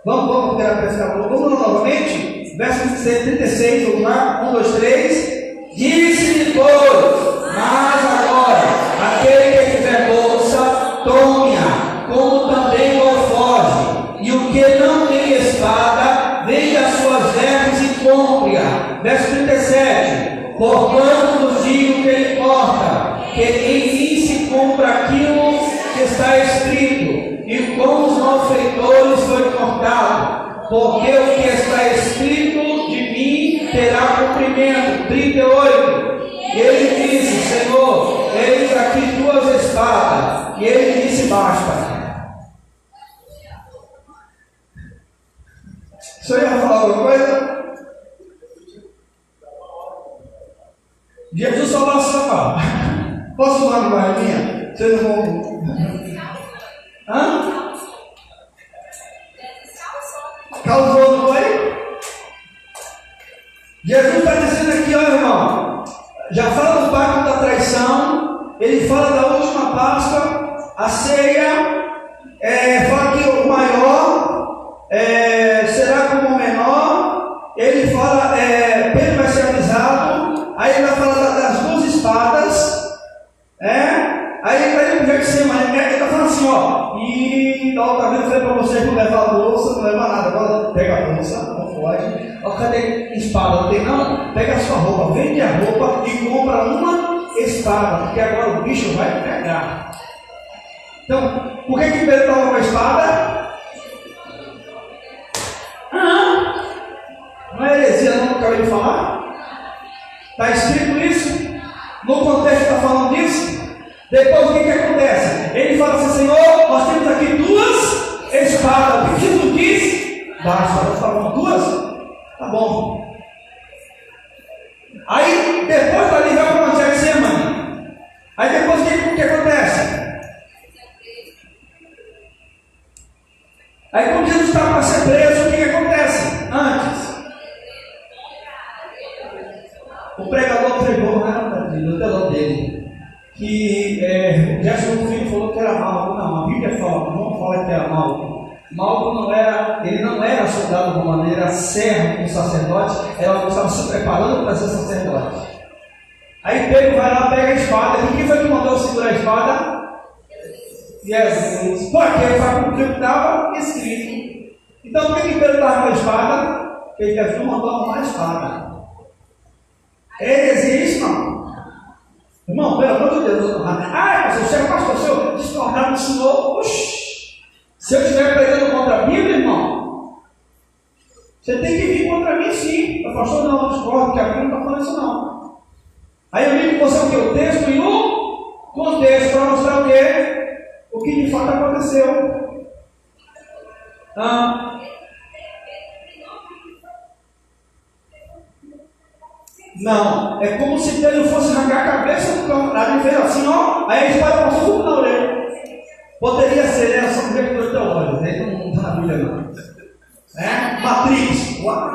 Vamos, porque era pescador. Vamos lá novamente. Verso 36, vamos lá. 1, 2, 3. Disse-lhe todos, mas agora, aquele que tiver bolsa, tome-a, como também o alforje. E o que não tem espada, vende as suas vestes e compre-a. Verso 37. Porquanto nos digo que ele importa, que em mim se compra aquilo que está escrito, e com os malfeitores foi cortado, porque o que está escrito de mim terá cumprimento. 38. Ele disse, Senhor, eis aqui duas espadas. E ele disse, basta. O senhor ia falar alguma coisa? Jesus só falar assim, ó. Posso usar uma imagem minha? Vocês não vão. Hã? Causou, não foi? Jesus está dizendo aqui, ó irmão, já fala do pacto da traição, ele fala da última Páscoa, a ceia, fala que o maior será como o menor, ele fala, Pedro vai ser avisado, aí ele vai falar das duas espadas, aí ele vai dizer que sim, mas ele está falando assim, ó, e da outra vez eu falei para vocês não levar a bolsa, não levar nada, agora pega a bolsa, não pode. Cadê espada? Não tem não? Pega a sua roupa, vende a roupa e compra uma espada, porque agora o bicho vai pegar. Então, por que Pedro estava com a espada? Não é heresia não que eu acabei de falar? Está escrito isso? No contexto está falando disso? Depois o que acontece? Ele fala assim, Senhor, nós temos aqui duas espadas. O que Jesus diz? Basta, nós falamos duas? Tá bom. Aí depois dali vai para o Getsemane. Aí depois o que acontece? Aí quando Jesus está para ser preso, o que acontece? Antes. O pregador pregou, o telão dele. Que Jesus filho falou que era Malco. Não, a Bíblia fala, não fala que era Malco. Malco ele não era soldado romano, ele era servo do sacerdote, ela estava se preparando para ser sacerdote. Aí Pedro vai lá, pega a espada, e quem foi que mandou segurar a espada? Jesus. Por quê? Ele vai cumprir o que estava escrito. Então por que Pedro estava com a espada? Porque Jesus mandou arrumar a espada. Heresia isso não? Irmão, pelo amor de Deus, você é pastor, se eu discordar do Senhor, se eu estiver pregando contra a Bíblia, irmão, você tem que vir contra mim sim. O pastor não discorda, que a Bíblia não está falando isso não. Aí eu digo com você o que? O texto e o contexto, para mostrar o quê? O que de fato aconteceu. Não, é como se Pedro fosse arrancar a cabeça do camarada e fez assim, ó, aí a espada passou tudo na orelha. Poderia ser, só um diretor teológico, aí não está na Bíblia não. Matrix. Uau!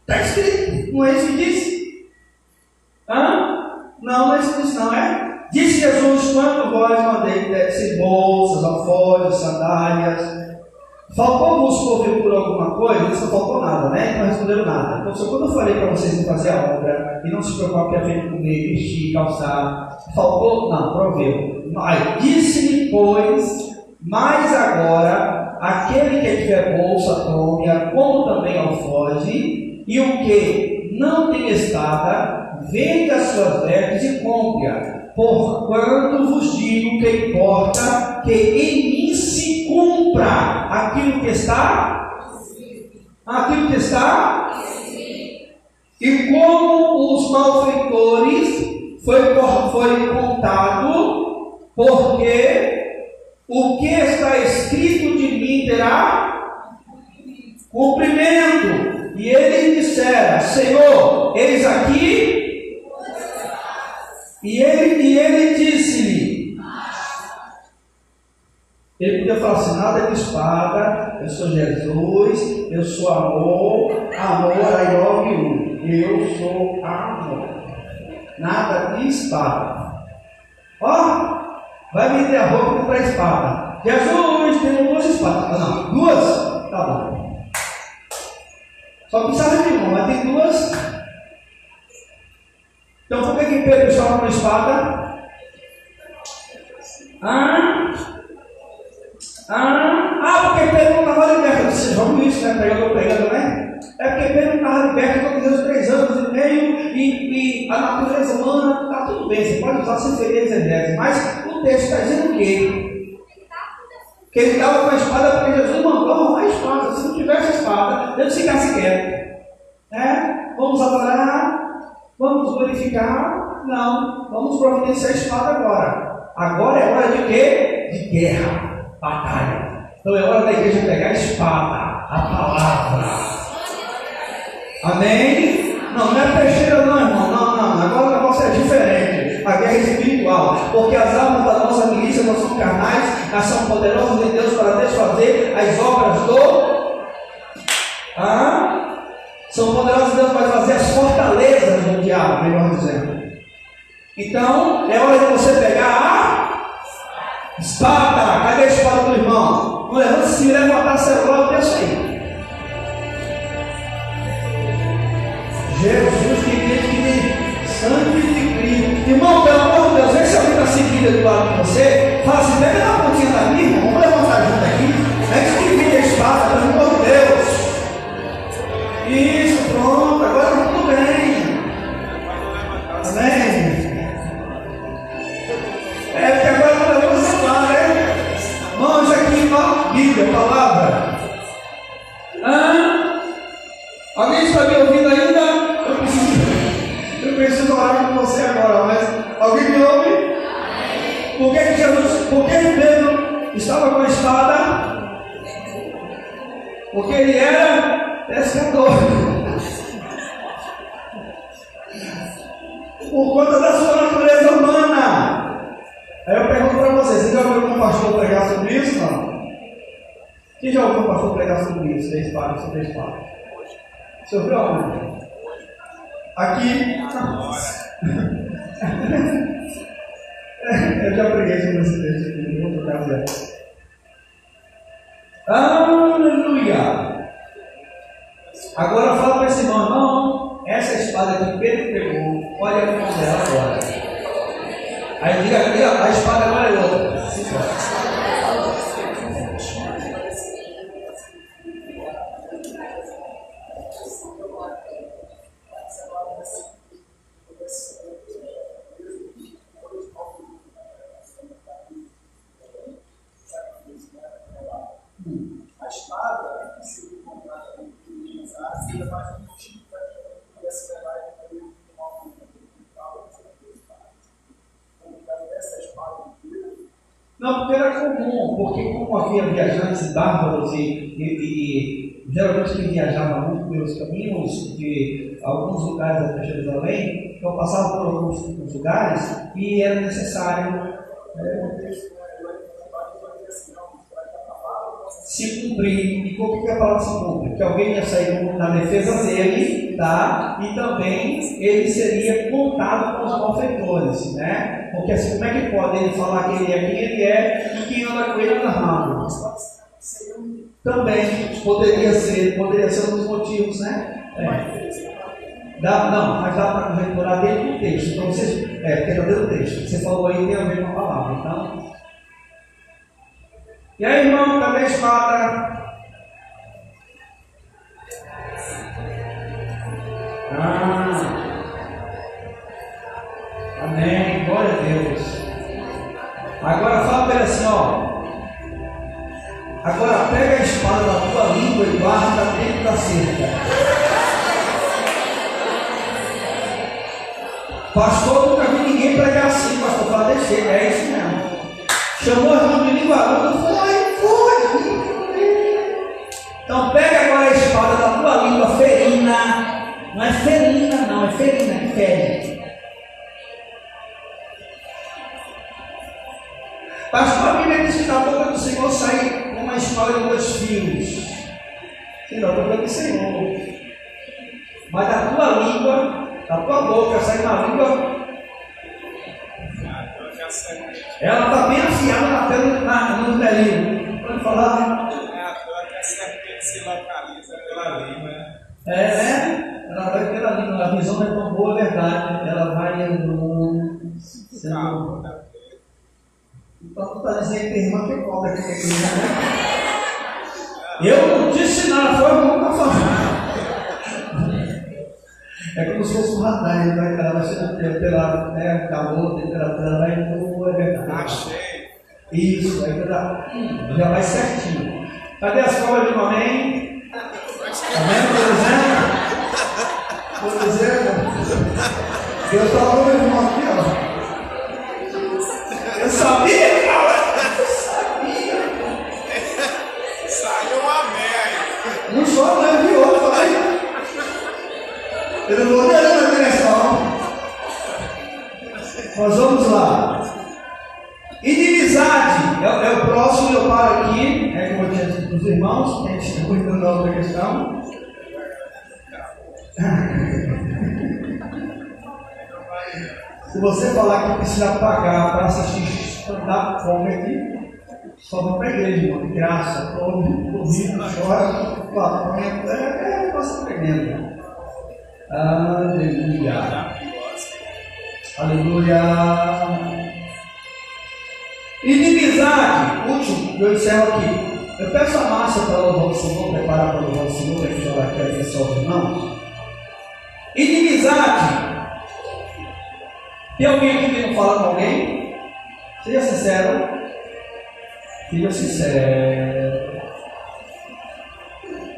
Está escrito, não é isso que diz? Não é isso que diz não, Disse Jesus, quando vós mandei bolsas, alforjes, sandálias, faltou-vos por alguma coisa? Isso não faltou nada, Não responderam nada. Então, quando eu falei para vocês fazer a obra, e não se preocupar que é feito comer, vestir, calçar, faltou? Não, proveu. Disse-lhe, pois, mas agora, aquele que tiver bolsa, tome-a, como também alforje, e o que não tem espada, vende as suas vestes e compre-a. Porquanto vos digo que importa que em mim se cumpra aquilo que está? Aquilo que está? E como os malfeitores foi contado, porque o que está escrito de mim terá cumprimento. E ele dissera, Senhor, eis aqui. E ele disse-lhe, ele podia falar assim, nada de espada, eu sou Jesus, eu sou amor I love you, eu sou amor, nada de espada. Vai vender a roupa para a espada. Jesus, tem duas espadas. Não, duas? Tá bom. Só precisava de uma, mas tem duas. Então por que Pedro estava com a espada? Porque Pedro não estava liberto. Vocês vão isso, pregando, É porque Pedro não estava liberto há 3 anos e meio e a natureza humana está tudo bem, você pode usar sem ferir exegese, mas o texto está dizendo o quê? Que ele estava com a espada porque Jesus mandou arrumar a espada. Se não tivesse a espada, Deus ficasse quieto. Vamos adorar. Vamos glorificar? Não. Vamos providenciar a espada agora. Agora é hora de quê? De guerra, batalha. Então é hora da igreja pegar a espada, a palavra. Amém? Não é peixeira não, irmão. Não. Agora o negócio é diferente. A guerra é espiritual. Porque as armas da nossa milícia não são carnais, mas são poderosas em Deus para desfazer as obras do... São poderosas em Deus para fazer as fortalezas do diabo, melhor dizendo. Então, é hora de você pegar a espada. Cadê a espada do irmão? Não levanta, se levantar a celular, eu penso aí. Jesus, que me sangue de Cristo. Irmão, pelo amor de Deus, vê se alguém está seguindo do lado de você. Fala assim, pega na pontinha da minha, irmão. Vamos levantar junto aqui. É que divide a espada, pelo amor de Deus. Isso, pronto, agora está tudo bem. Amém. Porque agora não levamos a celular, né? Mãos aqui, ó, Bíblia, palavra. Alguém está me ouvindo ainda? Eu preciso orar com você agora, mas alguém me ouve? Por que Pedro estava com a espada? Porque ele era pescador. Por conta da sua natureza humana. Aí eu pergunto para vocês, você já ouviu algum pastor pregar sobre isso? Não? Quem já ouviu um pastor pregar sobre isso? Sobre a espada. Você ouviu aonde? Aqui. Eu já preguei sobre esse texto aqui, em outra ocasião. Aleluia! Agora fala para esse irmão, essa espada que Pedro pegou, olha a mão dela agora. Aí diga, a espada agora é outra. A espada é ser comprada e utilizar, seria mais um motivo para que pudesse levar ele para uma fundamental. No caso dessa espada de Deus. Não, porque era comum, porque como havia viajantes bárbaros e geralmente quem viajava muito pelos caminhos de alguns lugares da Jerusalém, então passava por alguns lugares e era necessário se cumprir. E como que a palavra se cumpre? Que alguém ia sair na defesa dele, tá? E também ele seria contado com os malfeitores, né? Porque assim, como é que pode ele falar que ele é quem ele é e quem anda com ele anda errado? Também poderia ser um dos motivos, né? Mas dá para conjecturar dentro do texto. Então vocês, porque está dentro do texto. Você falou aí, tem a ver com a palavra, então. E aí, irmão, cadê a espada? Amém, glória a Deus. Agora fala para ele assim, ó. Agora pega a espada da tua língua e guarda dentro da cerca. Pastor, nunca vi ninguém pregar assim, pastor. Fala, deixei, é isso mesmo. Chamou o irmão de língua aguda, foi. Então pega agora a espada da tua língua ferina. Não é ferina, não, é ferina que fere. Pastor, a Bíblia diz que da boca do Senhor sai uma espada de 2 fios. Sim, da boca do Senhor. Mas da tua língua, da tua boca, sai uma língua. Ela está bem afiada no telinho. Pode falar? A serpente se localiza pela língua. Ela vai pela língua. A visão não é tão boa, é verdade. Ela vai no. Então tu está dizendo que tem irmã que cobra aqui na igreja, né? Eu não disse nada, foi o irmão que está falando. É como se fosse um radar, ela vai ser pela calor, temperatura, vai no, é verdade. Achei. Isso, aí já vai certinho. Cadê as cobras de um amém? Amém? Estou dizendo? Deus está falando meu irmão aqui, ó. Eu sabia, cara! Eu sabia! Saiu um amém aí. Não só, né? De outro, vai. Eu não vou nem na direção. Nós vamos lá. Inimizade é o próximo, eu paro aqui, como eu tinha dito para os irmãos, que a gente está cuidando da outra questão. Se você falar que precisa pagar para assistir stand-up comedy, só vai para a igreja, irmão, de graça, todo mundo chora, você tremendo. Aleluia. Aleluia. Inimizade, último, eu encerro aqui. Eu peço a Márcia para louvar o Senhor, preparar para louvar o Senhor, para que já vai querer só os irmãos. Inimizade. Tem alguém aqui que não fala com alguém? Seja sincero. Seja sincero.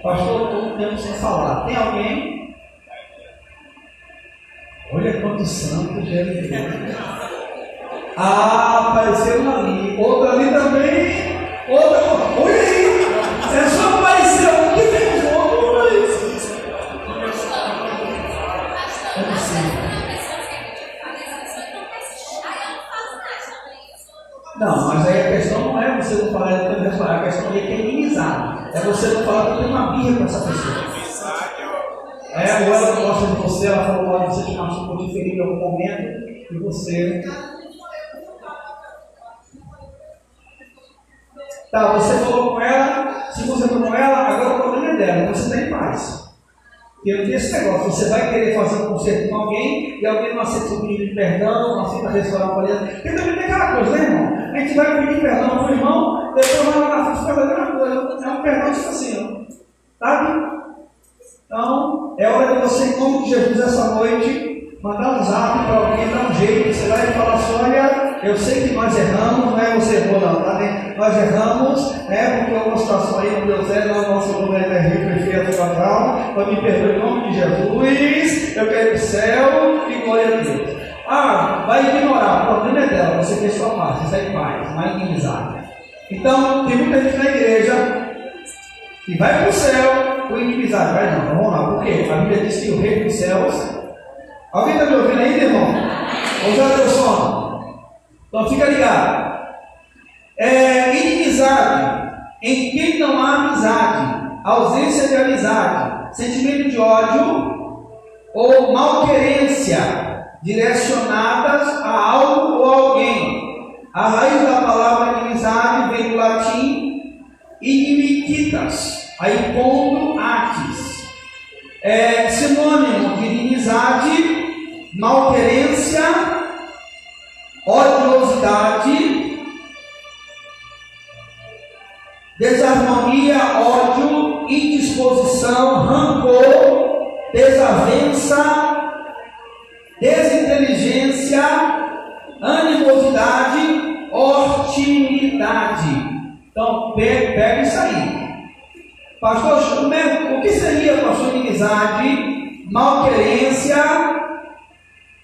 Pastor, todo tempo sem falar. Tem alguém? Olha quantos santos já ele. Apareceu uma ali. Outra ali também. Outra. Olha aí. É só aparecer um que tem os outros. Não, mas aí a questão não é você não falar a questão é que é inimizade. É você não falar que tem uma birra com essa pessoa. Ou ela não gosta de você, ela falou mal de você, te machucou, te feriu em algum momento, e você. Tá, você falou com ela, se você falou com ela, agora o problema é dela, você está em paz. Porque eu tenho esse negócio, você vai querer fazer um concerto com alguém e alguém não aceita o pedido de perdão, não aceita restaurar o aliança. Porque também tem aquela coisa, né, irmão? A gente vai pedir perdão para o irmão, depois vai lá na frente fazer a mesma coisa. É um perdão tipo assim, ó. Sabe? Então, é hora de você, em nome de Jesus, essa noite, mandar um zap para alguém, dar um jeito, você vai falar assim, olha, eu sei que nós erramos, não é você errou não, tá? Nós erramos, porque alguma situação aí não deu certo, o nosso nome é terrível, perfeito, natural, mas me perdoe em nome de Jesus, eu quero ir para o céu e glória a Deus. Vai ignorar, o problema é dela, você quer sua paz, você é paz, não é inimizade. Então, tem muita gente na igreja que vai para o céu com inimizade, vai não, vamos lá, por quê? A Bíblia diz que o rei dos céus. Alguém está me ouvindo ainda, irmão? Ou já deu sono? Então fica ligado. Inimizade em quem não há amizade, ausência de amizade, sentimento de ódio ou malquerência direcionadas a algo ou alguém. A raiz da palavra inimizade vem do latim inimicitas, aí pondo atis. Sinônimo de inimizade, malquerência, odiosidade, desarmonia, ódio, indisposição, rancor, desavença, desinteligência, animosidade, hostilidade. Então, pega isso aí. Pastor, o que seria, pastor, inimizade, malquerência,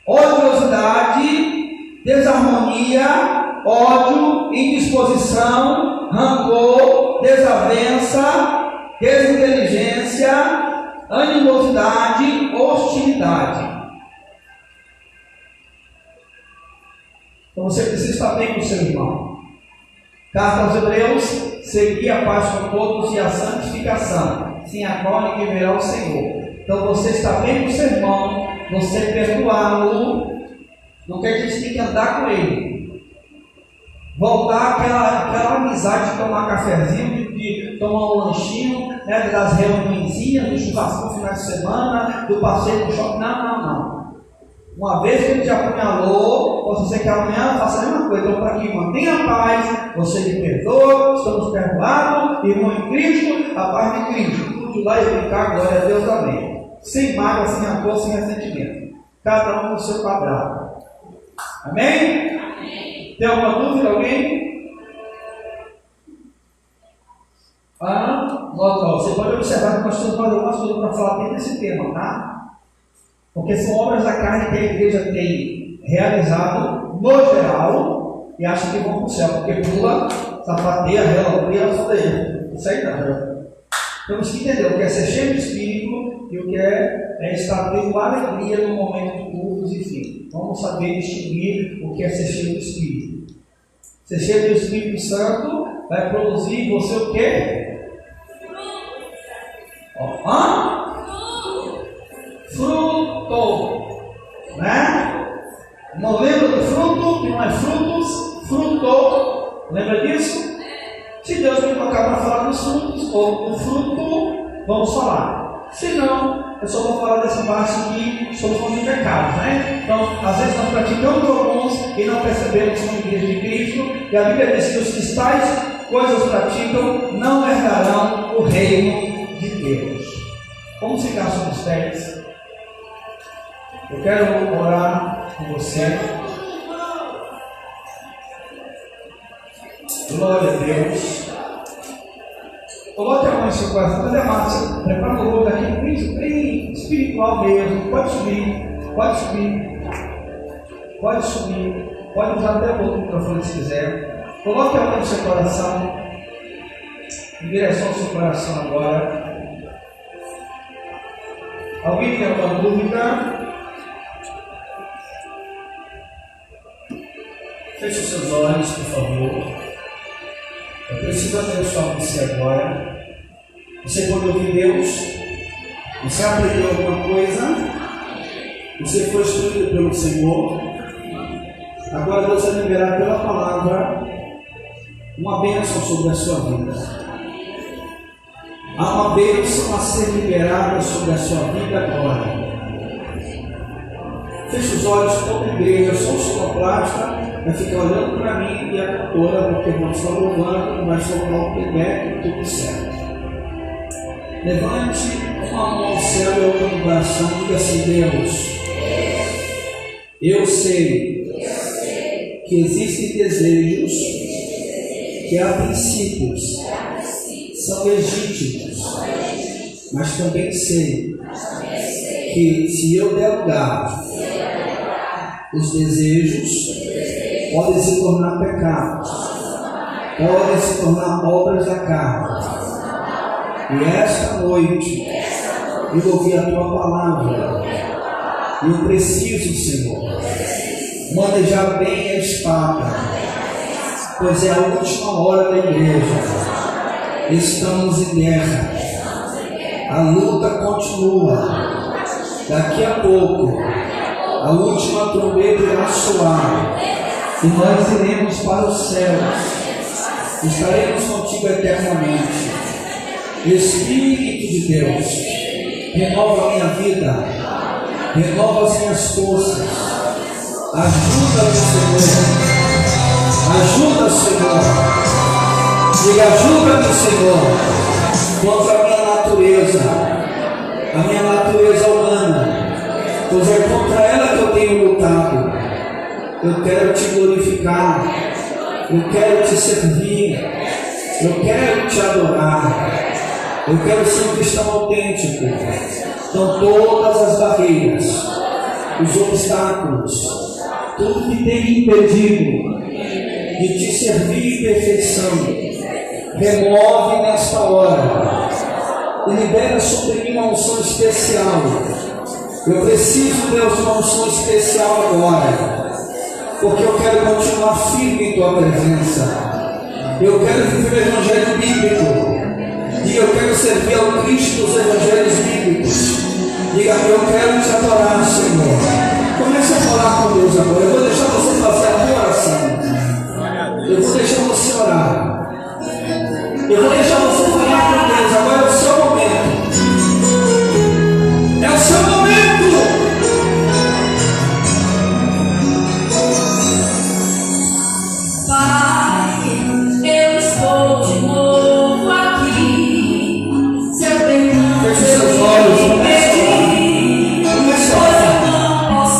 odiosidade, desarmonia, ódio, indisposição, rancor, desavença, desinteligência, animosidade, hostilidade? Então você precisa estar bem com o seu irmão. Carta aos Hebreus, seguir a paz com todos e a santificação, sem a qual ninguém verá o Senhor. Então você está bem com o seu irmão, você perdoá-lo, não quer dizer que você tem que andar com ele. Voltar àquela amizade de tomar cafezinho, de tomar um lanchinho, das reuniõezinhas, do churrasco no final de semana, do passeio no shopping. Não. Uma vez que ele te apunhalou, você quer amanhã, faça a mesma coisa. Então, para que mantenha a paz, você me perdoa, estamos perdoados, irmão em Cristo, a paz de Cristo. Tudo lá e brincar, glória a Deus, amém. Sem mágoa, sem rancor, sem ressentimento. Cada um no seu quadrado. Amém? Amém. Tem alguma dúvida, alguém? Você pode observar que nós temos algumas coisas para falar dentro desse tema, tá? Porque são obras da carne que a igreja tem realizado no geral e acha que vão para o céu, porque pula, sapateia, rela, só daí. Isso aí não. Temos que entender o que é ser cheio de espírito, e o que é estar tendo alegria no momento de cultos, enfim. Vamos saber distinguir o que é ser cheio do Espírito. Ser cheio do Espírito Santo vai produzir em você o quê? Fruto. Né? Não lembra do fruto, que não é frutos, fruto. Lembra disso? Se Deus me tocar para falar dos frutos, ou do fruto, vamos falar. Se não, eu só vou falar dessa parte que somos de pecados, né? Então, às vezes nós praticamos alguns e não percebemos que são igrejas de Cristo, e a Bíblia diz que os que tais coisas praticam não herdarão o reino de Deus. Vamos ficar sobre os pés. Eu quero orar com você. Glória a Deus. Coloque a mão em seu coração. Cadê a Márcia? Prepara o louvor aqui, bem espiritual mesmo. Pode subir, pode subir, pode subir. Pode usar até o outro microfone se quiser. Coloque a mão no seu coração, em direção ao seu coração agora. Alguém tem alguma dúvida? Feche os seus olhos, por favor. Eu preciso abençoar você agora. Você pode ouvir Deus? Você aprendeu alguma coisa? Você foi instruído pelo Senhor? Agora Deus vai liberar pela palavra uma bênção sobre a sua vida. Há uma bênção a ser liberada sobre a sua vida agora. Feche os olhos, toda a igreja, só o sonoplasta vai ficar olhando para mim e a cantora, porque vamos estar louvando, vai soltar o pé e tudo certo. Levante uma mão ao céu e outra no coração, diga assim: Deus, eu sei que existem desejos que a princípios são legítimos, mas também sei que se eu der lugar, os desejos podem se tornar pecados, podem se tornar obras da carne. E esta noite eu ouvi a tua palavra e eu preciso, Senhor, manejar bem a espada, pois é a última hora da igreja. Estamos em guerra, a luta continua. Daqui a pouco a última trombeta irá soar e nós iremos para os céus, estaremos contigo eternamente. Espírito de Deus, renova a minha vida, renova as minhas forças, ajuda-me, Senhor, ajuda, Senhor, diga: ajuda-me, Senhor, contra a minha natureza humana, pois é contra ela que eu tenho lutado. Eu quero te glorificar, eu quero te servir, eu quero te adorar. Eu quero ser um cristão autêntico. Então todas as barreiras, os obstáculos, tudo que tem me impedido de te servir em perfeição, remove nesta hora e libera sobre mim uma unção especial. Eu preciso, Deus, de uma unção especial agora, porque eu quero continuar firme em tua presença. Eu quero viver o evangelho bíblico. Diga: eu quero servir ao Cristo dos evangelhos bíblicos. Diga: eu quero te adorar, Senhor. Comece a falar com Deus agora. Eu vou deixar você fazer a tua oração. Eu vou deixar você orar. Eu vou deixar você falar com Deus. Agora é o seu momento. É o seu momento. Pai, eu estou de novo aqui. Seu perdão, feche seus olhos, comece a orar. pois eu não posso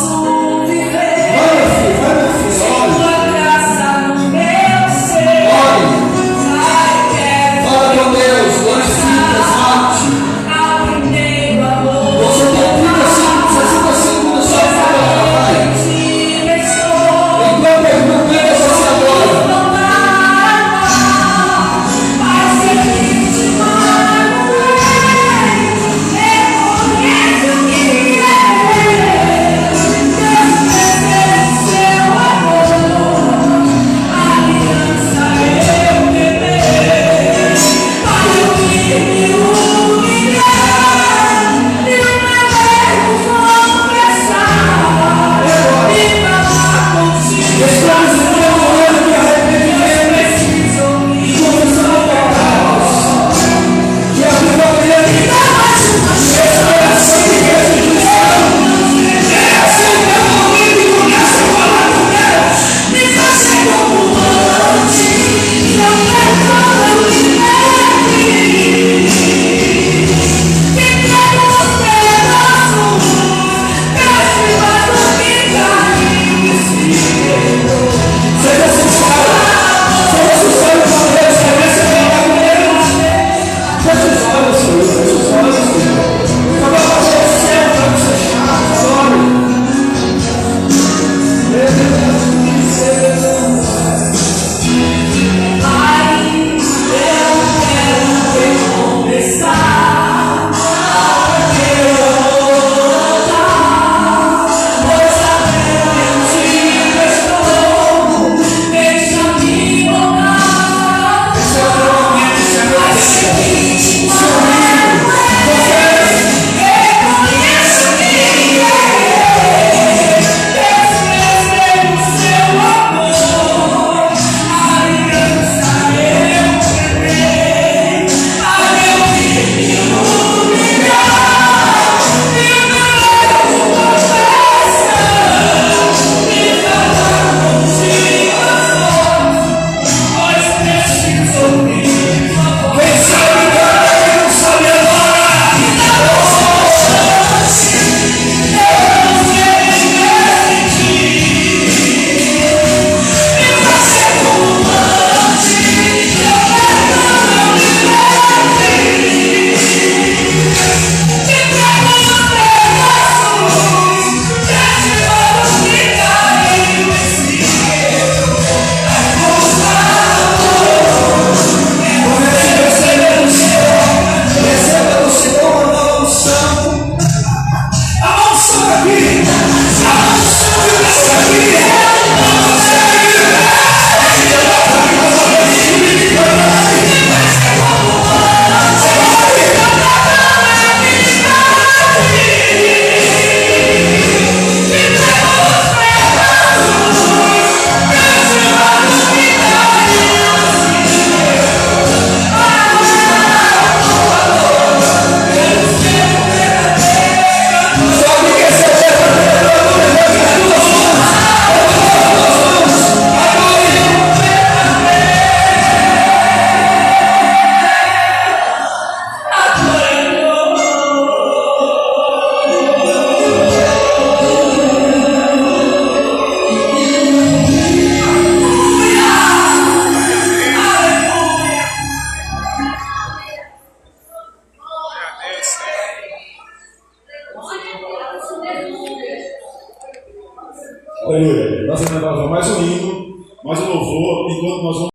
Aleluia. Nós vamos levar mais um hino, mais um louvor, enquanto nós vamos